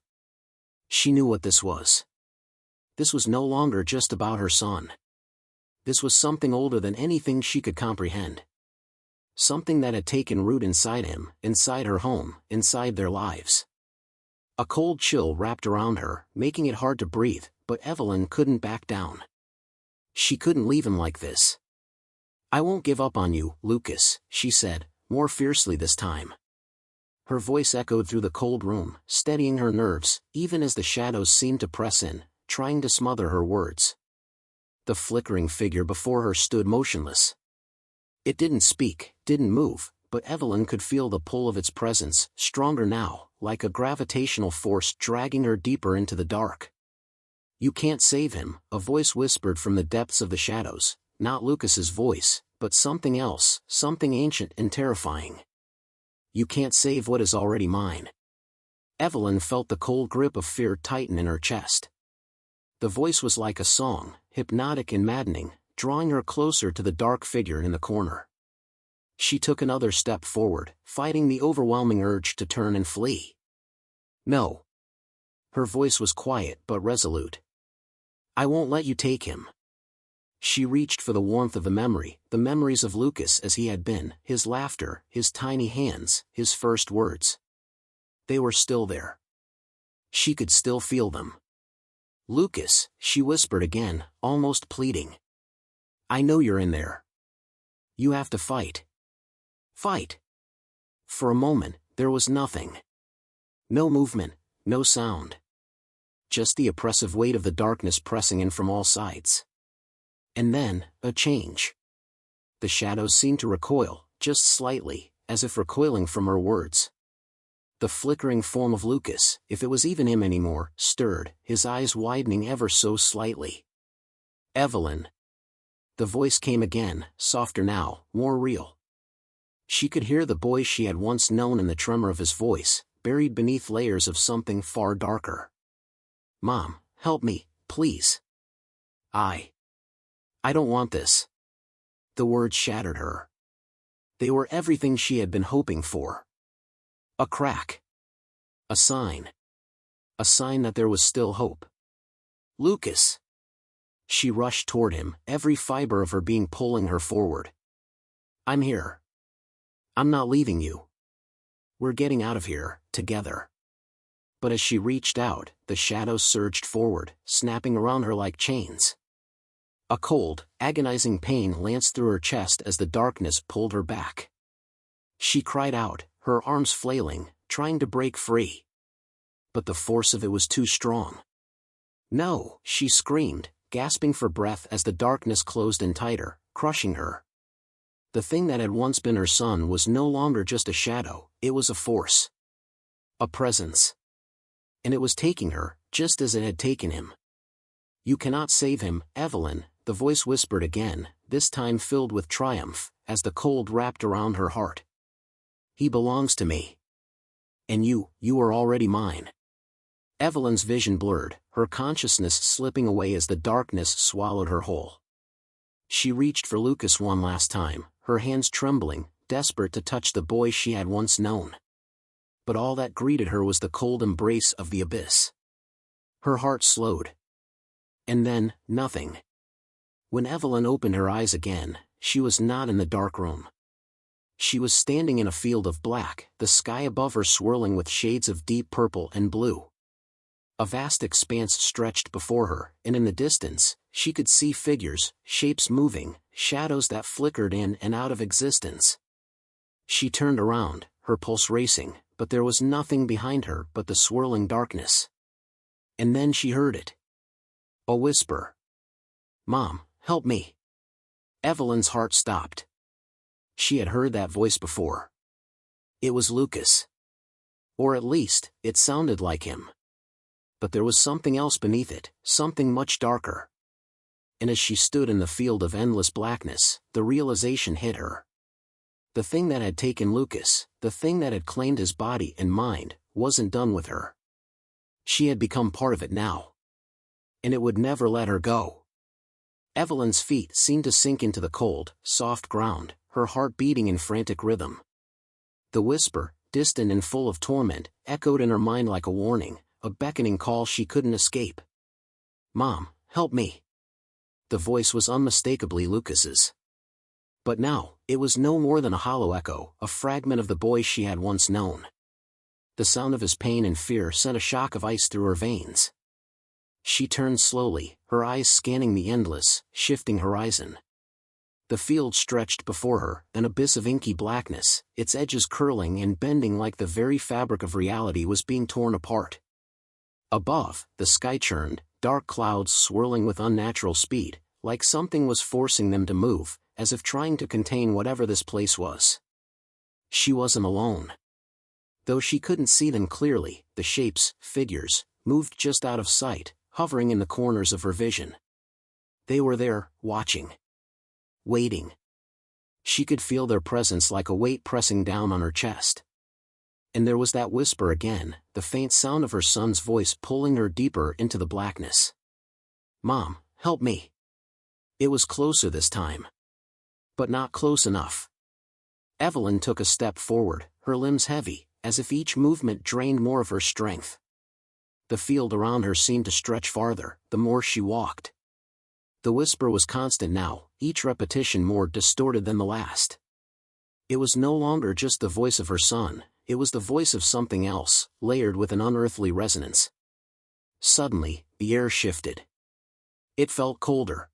[SPEAKER 1] She knew what this was. This was no longer just about her son. This was something older than anything she could comprehend. Something that had taken root inside him, inside her home, inside their lives. A cold chill wrapped around her, making it hard to breathe, but Evelyn couldn't back down. She couldn't leave him like this. I won't give up on you, Lucas, she said, more fiercely this time. Her voice echoed through the cold room, steadying her nerves, even as the shadows seemed to press in, trying to smother her words. The flickering figure before her stood motionless. It didn't speak, didn't move, but Evelyn could feel the pull of its presence, stronger now, like a gravitational force dragging her deeper into the dark. You can't save him, a voice whispered from the depths of the shadows, not Lucas's voice, but something else, something ancient and terrifying. You can't save what is already mine. Evelyn felt the cold grip of fear tighten in her chest. The voice was like a song, hypnotic and maddening, drawing her closer to the dark figure in the corner. She took another step forward, fighting the overwhelming urge to turn and flee. No. Her voice was quiet but resolute. I won't let you take him. She reached for the warmth of the memories of Lucas as he had been, his laughter, his tiny hands, his first words. They were still there. She could still feel them. Lucas, she whispered again, almost pleading. I know you're in there. You have to fight. Fight. For a moment, there was nothing. No movement, no sound. Just the oppressive weight of the darkness pressing in from all sides. And then, a change. The shadows seemed to recoil, just slightly, as if recoiling from her words. The flickering form of Lucas, if it was even him anymore, stirred, his eyes widening ever so slightly. Evelyn. The voice came again, softer now, more real. She could hear the boy she had once known in the tremor of his voice, buried beneath layers of something far darker. Mom, help me, please. I don't want this. The words shattered her. They were everything she had been hoping for. A crack. A sign. A sign that there was still hope. Lucas. She rushed toward him, every fiber of her being pulling her forward. I'm here. I'm not leaving you. We're getting out of here, together. But as she reached out, the shadows surged forward, snapping around her like chains. A cold, agonizing pain lanced through her chest as the darkness pulled her back. She cried out, her arms flailing, trying to break free. But the force of it was too strong. No, she screamed, gasping for breath as the darkness closed in tighter, crushing her. The thing that had once been her son was no longer just a shadow, it was a force. A presence. And it was taking her, just as it had taken him. You cannot save him, Evelyn, the voice whispered again, this time filled with triumph, as the cold wrapped around her heart. He belongs to me. And you are already mine. Evelyn's vision blurred, her consciousness slipping away as the darkness swallowed her whole. She reached for Lucas one last time, her hands trembling, desperate to touch the boy she had once known. But all that greeted her was the cold embrace of the abyss. Her heart slowed. And then, nothing. When Evelyn opened her eyes again, she was not in the dark room. She was standing in a field of black, the sky above her swirling with shades of deep purple and blue. A vast expanse stretched before her, and in the distance, she could see figures, shapes moving, shadows that flickered in and out of existence. She turned around, her pulse racing, but there was nothing behind her but the swirling darkness. And then she heard it. A whisper. Mom, help me. Evelyn's heart stopped. She had heard that voice before. It was Lucas. Or at least, it sounded like him. But there was something else beneath it, something much darker. And as she stood in the field of endless blackness, the realization hit her. The thing that had taken Lucas, the thing that had claimed his body and mind, wasn't done with her. She had become part of it now. And it would never let her go. Evelyn's feet seemed to sink into the cold, soft ground, her heart beating in frantic rhythm. The whisper, distant and full of torment, echoed in her mind like a warning, a beckoning call she couldn't escape. Mom, help me. The voice was unmistakably Lucas's. But now, it was no more than a hollow echo, a fragment of the boy she had once known. The sound of his pain and fear sent a shock of ice through her veins. She turned slowly, her eyes scanning the endless, shifting horizon. The field stretched before her, an abyss of inky blackness, its edges curling and bending like the very fabric of reality was being torn apart. Above, the sky churned, dark clouds swirling with unnatural speed, like something was forcing them to move, as if trying to contain whatever this place was. She wasn't alone. Though she couldn't see them clearly, the shapes, figures, moved just out of sight, hovering in the corners of her vision. They were there, watching. Waiting. She could feel their presence like a weight pressing down on her chest. And there was that whisper again, the faint sound of her son's voice pulling her deeper into the blackness. "Mom, help me." It was closer this time. But not close enough. Evelyn took a step forward, her limbs heavy, as if each movement drained more of her strength. The field around her seemed to stretch farther, the more she walked. The whisper was constant now, each repetition more distorted than the last. It was no longer just the voice of her son, it was the voice of something else, layered with an unearthly resonance. Suddenly, the air shifted. It felt colder.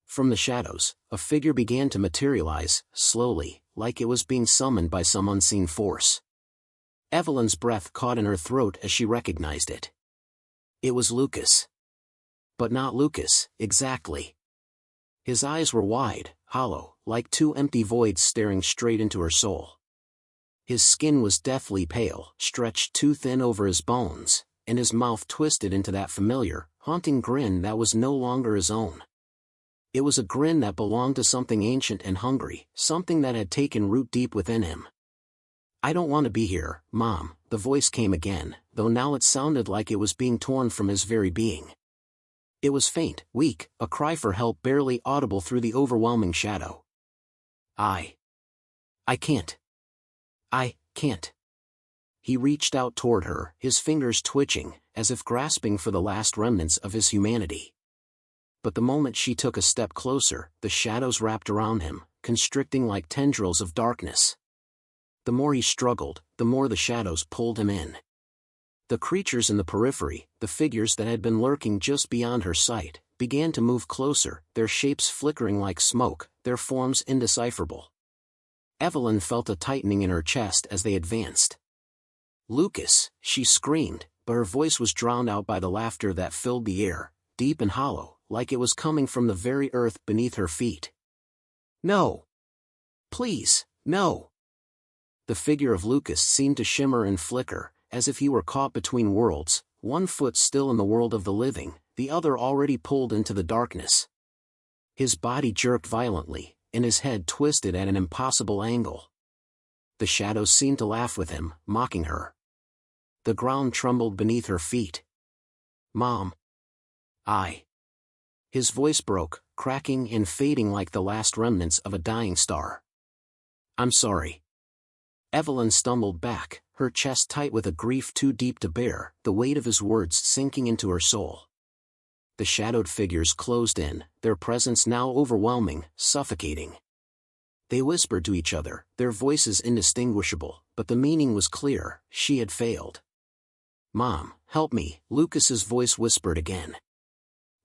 [SPEAKER 1] From the shadows, a figure began to materialize, slowly, like it was being summoned by some unseen force. Evelyn's breath caught in her throat as she recognized it. It was Lucas. But not Lucas, exactly. His eyes were wide, hollow, like two empty voids staring straight into her soul. His skin was deathly pale, stretched too thin over his bones, and his mouth twisted into that familiar, haunting grin that was no longer his own. It was a grin that belonged to something ancient and hungry, something that had taken root deep within him. "I don't want to be here, Mom," the voice came again, though now it sounded like it was being torn from his very being. It was faint, weak, a cry for help barely audible through the overwhelming shadow. I can't. I can't." He reached out toward her, his fingers twitching, as if grasping for the last remnants of his humanity. But the moment she took a step closer, the shadows wrapped around him, constricting like tendrils of darkness. The more he struggled, the more the shadows pulled him in. The creatures in the periphery, the figures that had been lurking just beyond her sight, began to move closer, their shapes flickering like smoke, their forms indecipherable. Evelyn felt a tightening in her chest as they advanced. "Lucas," she screamed, but her voice was drowned out by the laughter that filled the air, deep and hollow, like it was coming from the very earth beneath her feet. "No! Please, no!" The figure of Lucas seemed to shimmer and flicker, as if he were caught between worlds, one foot still in the world of the living, the other already pulled into the darkness. His body jerked violently, and his head twisted at an impossible angle. The shadows seemed to laugh with him, mocking her. The ground trembled beneath her feet. "Mom. His voice broke, cracking and fading like the last remnants of a dying star. "I'm sorry." Evelyn stumbled back, her chest tight with a grief too deep to bear, the weight of his words sinking into her soul. The shadowed figures closed in, their presence now overwhelming, suffocating. They whispered to each other, their voices indistinguishable, but the meaning was clear: she had failed. "Mom, help me," Lucas's voice whispered again.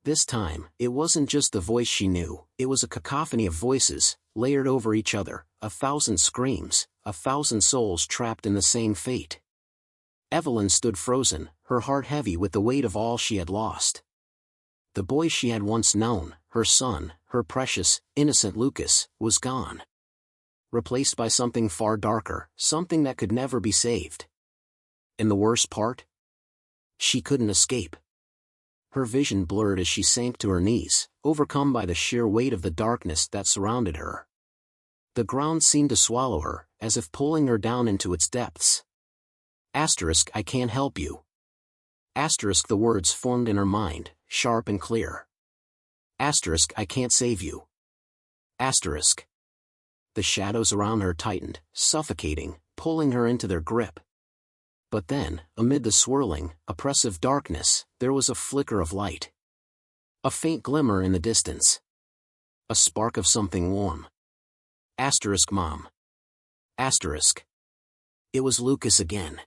[SPEAKER 1] This time, it wasn't just the voice she knew, it was a cacophony of voices, layered over each other, 1,000 screams, 1,000 souls trapped in the same fate. Evelyn stood frozen, her heart heavy with the weight of all she had lost. The boy she had once known, her son, her precious, innocent Lucas, was gone. Replaced by something far darker, something that could never be saved. And the worst part? She couldn't escape. Her vision blurred as she sank to her knees, overcome by the sheer weight of the darkness that surrounded her. The ground seemed to swallow her, as if pulling her down into its depths. "I can't help you." The words formed in her mind, sharp and clear. "I can't save you." The shadows around her tightened, suffocating, pulling her into their grip. But then, amid the swirling, oppressive darkness, there was a flicker of light. A faint glimmer in the distance. A spark of something warm. Mom. It was Lucas again.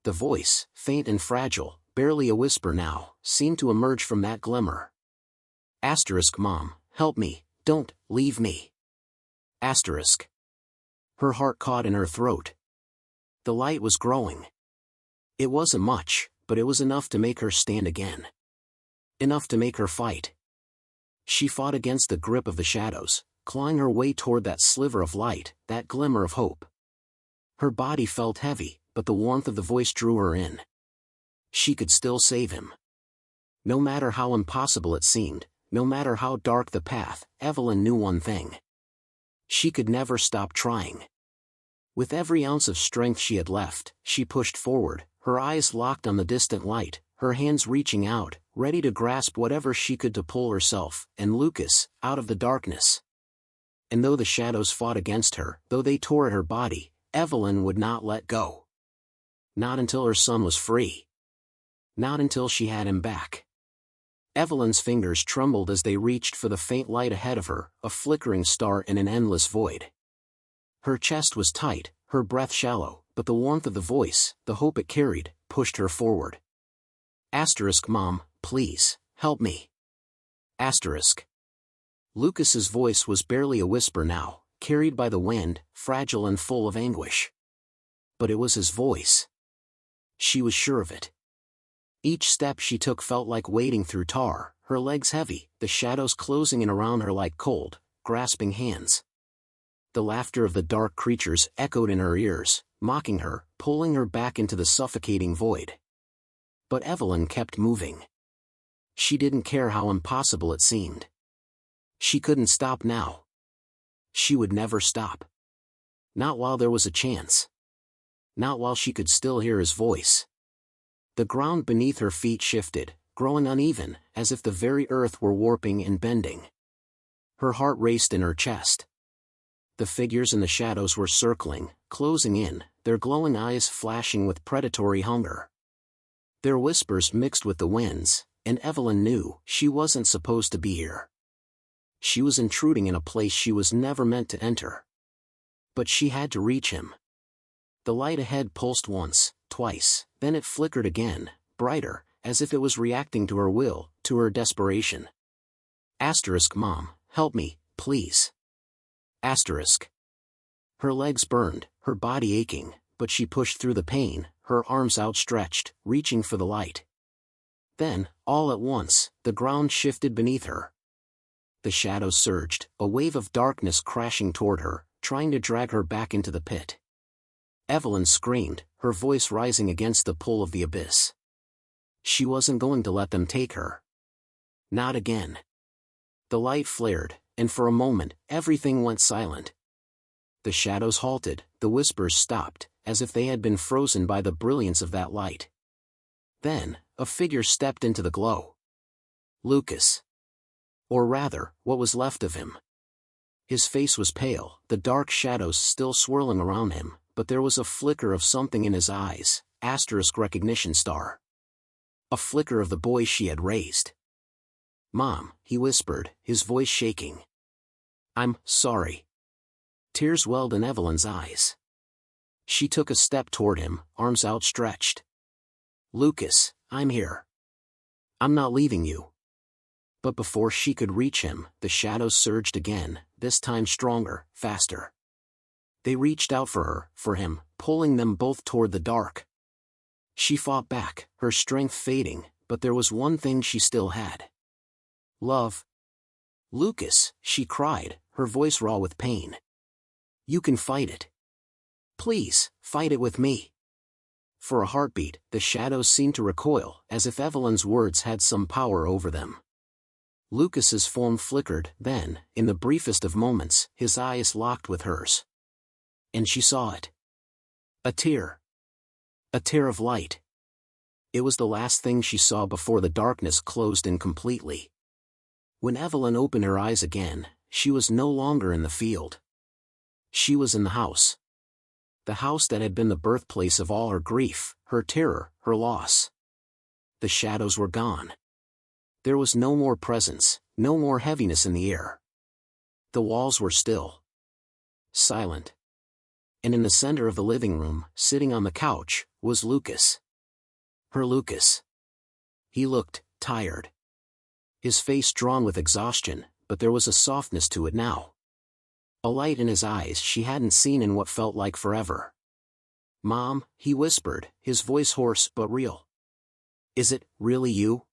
[SPEAKER 1] The voice, faint and fragile, barely a whisper now, seemed to emerge from that glimmer. "Mom, help me, Don't leave me. Asterisk. Her heart caught in her throat. The light was growing. It wasn't much, but it was enough to make her stand again. Enough to make her fight. She fought against the grip of the shadows, clawing her way toward that sliver of light, that glimmer of hope. Her body felt heavy, but the warmth of the voice drew her in. She could still save him. No matter how impossible it seemed, no matter how dark the path, Evelyn knew one thing. She could never stop trying. With every ounce of strength she had left, she pushed forward, her eyes locked on the distant light, her hands reaching out, ready to grasp whatever she could to pull herself, and Lucas, out of the darkness. And though the shadows fought against her, though they tore at her body, Evelyn would not let go. Not until her son was free. Not until she had him back. Evelyn's fingers trembled as they reached for the faint light ahead of her, a flickering star in an endless void. Her chest was tight, her breath shallow, but the warmth of the voice, the hope it carried, pushed her forward. Asterisk, Mom, please, help me. Asterisk. Lucas's voice was barely a whisper now, carried by the wind, fragile and full of anguish. But it was his voice. She was sure of it. Each step she took felt like wading through tar, her legs heavy, the shadows closing in around her like cold, grasping hands. The laughter of the dark creatures echoed in her ears, mocking her, pulling her back into the suffocating void. But Evelyn kept moving. She didn't care how impossible it seemed. She couldn't stop now. She would never stop. Not while there was a chance. Not while she could still hear his voice. The ground beneath her feet shifted, growing uneven, as if the very earth were warping and bending. Her heart raced in her chest. The figures in the shadows were circling, closing in, their glowing eyes flashing with predatory hunger. Their whispers mixed with the winds, and Evelyn knew she wasn't supposed to be here. She was intruding in a place she was never meant to enter. But she had to reach him. The light ahead pulsed once, twice, then it flickered again, brighter, as if it was reacting to her will, to her desperation. Asterisk, Mom, help me, please. Asterisk. Her legs burned, her body aching, but she pushed through the pain, her arms outstretched, reaching for the light. Then, all at once, the ground shifted beneath her. The shadows surged, a wave of darkness crashing toward her, trying to drag her back into the pit. Evelyn screamed, her voice rising against the pull of the abyss. She wasn't going to let them take her. Not again. The light flared, and for a moment, everything went silent. The shadows halted, the whispers stopped, as if they had been frozen by the brilliance of that light. Then, a figure stepped into the glow. Lucas. Or rather, what was left of him. His face was pale, the dark shadows still swirling around him, but there was a flicker of something in his eyes, asterisk recognition star. A flicker of the boy she had raised. Mom, he whispered, his voice shaking. I'm sorry. Tears welled in Evelyn's eyes. She took a step toward him, arms outstretched. Lucas, I'm here. I'm not leaving you. But before she could reach him, the shadows surged again, this time stronger, faster. They reached out for her, for him, pulling them both toward the dark. She fought back, her strength fading, but there was one thing she still had. Love. Lucas, she cried, her voice raw with pain. You can fight it. Please, fight it with me. For a heartbeat, the shadows seemed to recoil, as if Evelyn's words had some power over them. Lucas's form flickered, then, in the briefest of moments, his eyes locked with hers. And she saw it. A tear. A tear of light. It was the last thing she saw before the darkness closed in completely. When Evelyn opened her eyes again, she was no longer in the field. She was in the house. The house that had been the birthplace of all her grief, her terror, her loss. The shadows were gone. There was no more presence, no more heaviness in the air. The walls were still. Silent. And in the center of the living room, sitting on the couch, was Lucas. Her Lucas. He looked tired. His face drawn with exhaustion, but there was a softness to it now. A light in his eyes she hadn't seen in what felt like forever. "Mom," he whispered, his voice hoarse but real. "Is it really you?"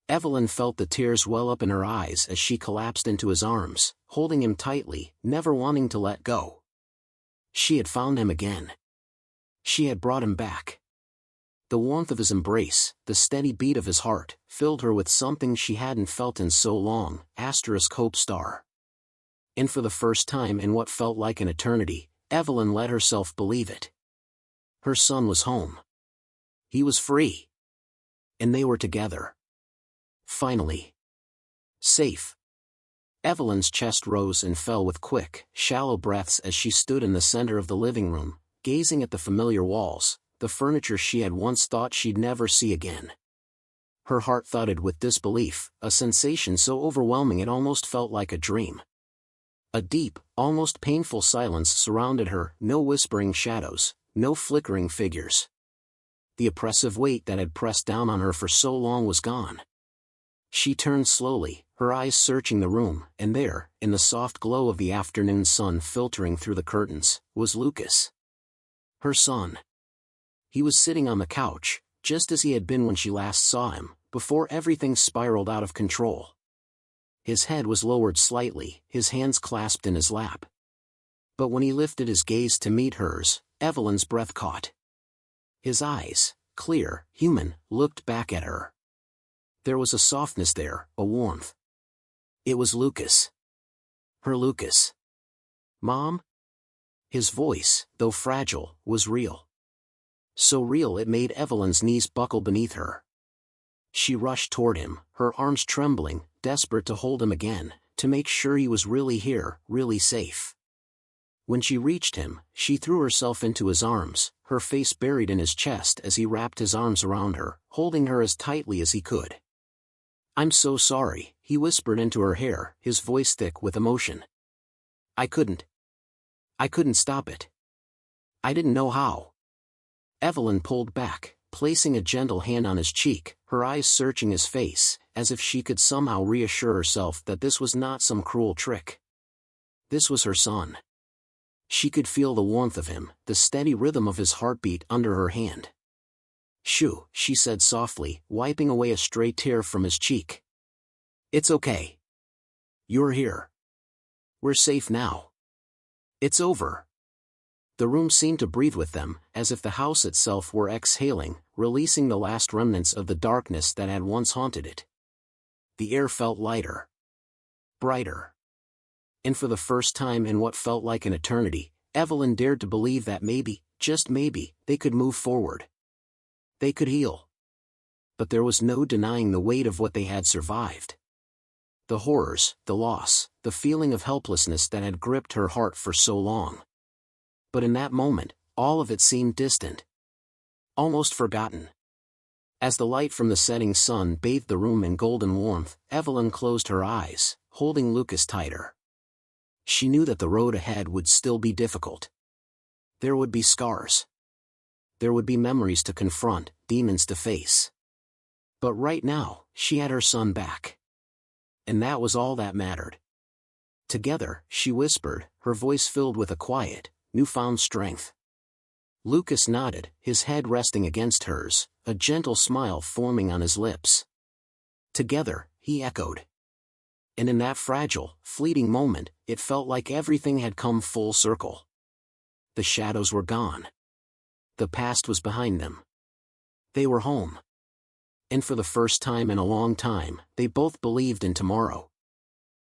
[SPEAKER 1] Evelyn felt the tears well up in her eyes as she collapsed into his arms, holding him tightly, never wanting to let go. She had found him again. She had brought him back. The warmth of his embrace, the steady beat of his heart, filled her with something she hadn't felt in so long, *Hope Star. And for the first time in what felt like an eternity, Evelyn let herself believe it. Her son was home. He was free. And they were together. Finally. Safe. Evelyn's chest rose and fell with quick, shallow breaths as she stood in the center of the living room, gazing at the familiar walls, the furniture she had once thought she'd never see again. Her heart thudded with disbelief, a sensation so overwhelming it almost felt like a dream. A deep, almost painful silence surrounded her, no whispering shadows, no flickering figures. The oppressive weight that had pressed down on her for so long was gone. She turned slowly, her eyes searching the room, and there, in the soft glow of the afternoon sun filtering through the curtains, was Lucas. Her son. He was sitting on the couch, just as he had been when she last saw him, before everything spiraled out of control. His head was lowered slightly, his hands clasped in his lap. But when he lifted his gaze to meet hers, Evelyn's breath caught. His eyes, clear, human, looked back at her. There was a softness there, a warmth. It was Lucas. Her Lucas. "Mom?" His voice, though fragile, was real. So real it made Evelyn's knees buckle beneath her. She rushed toward him, her arms trembling, desperate to hold him again, to make sure he was really here, really safe. When she reached him, she threw herself into his arms, her face buried in his chest as he wrapped his arms around her, holding her as tightly as he could. "I'm so sorry," he whispered into her hair, his voice thick with emotion. I couldn't stop it. I didn't know how." Evelyn pulled back, placing a gentle hand on his cheek, her eyes searching his face, as if she could somehow reassure herself that this was not some cruel trick. This was her son. She could feel the warmth of him, the steady rhythm of his heartbeat under her hand. "Shoo," she said softly, wiping away a stray tear from his cheek. "It's okay. You're here. We're safe now. It's over." The room seemed to breathe with them, as if the house itself were exhaling, releasing the last remnants of the darkness that had once haunted it. The air felt lighter. Brighter. And for the first time in what felt like an eternity, Evelyn dared to believe that maybe, just maybe, they could move forward. They could heal. But there was no denying the weight of what they had survived. The horrors, the loss, the feeling of helplessness that had gripped her heart for so long. But in that moment, all of it seemed distant. Almost forgotten. As the light from the setting sun bathed the room in golden warmth, Evelyn closed her eyes, holding Lucas tighter. She knew that the road ahead would still be difficult. There would be scars. There would be memories to confront, demons to face. But right now, she had her son back. And that was all that mattered. "Together," she whispered, her voice filled with a quiet, newfound strength. Lucas nodded, his head resting against hers, a gentle smile forming on his lips. "Together," he echoed. And in that fragile, fleeting moment, it felt like everything had come full circle. The shadows were gone. The past was behind them. They were home. And for the first time in a long time, they both believed in tomorrow.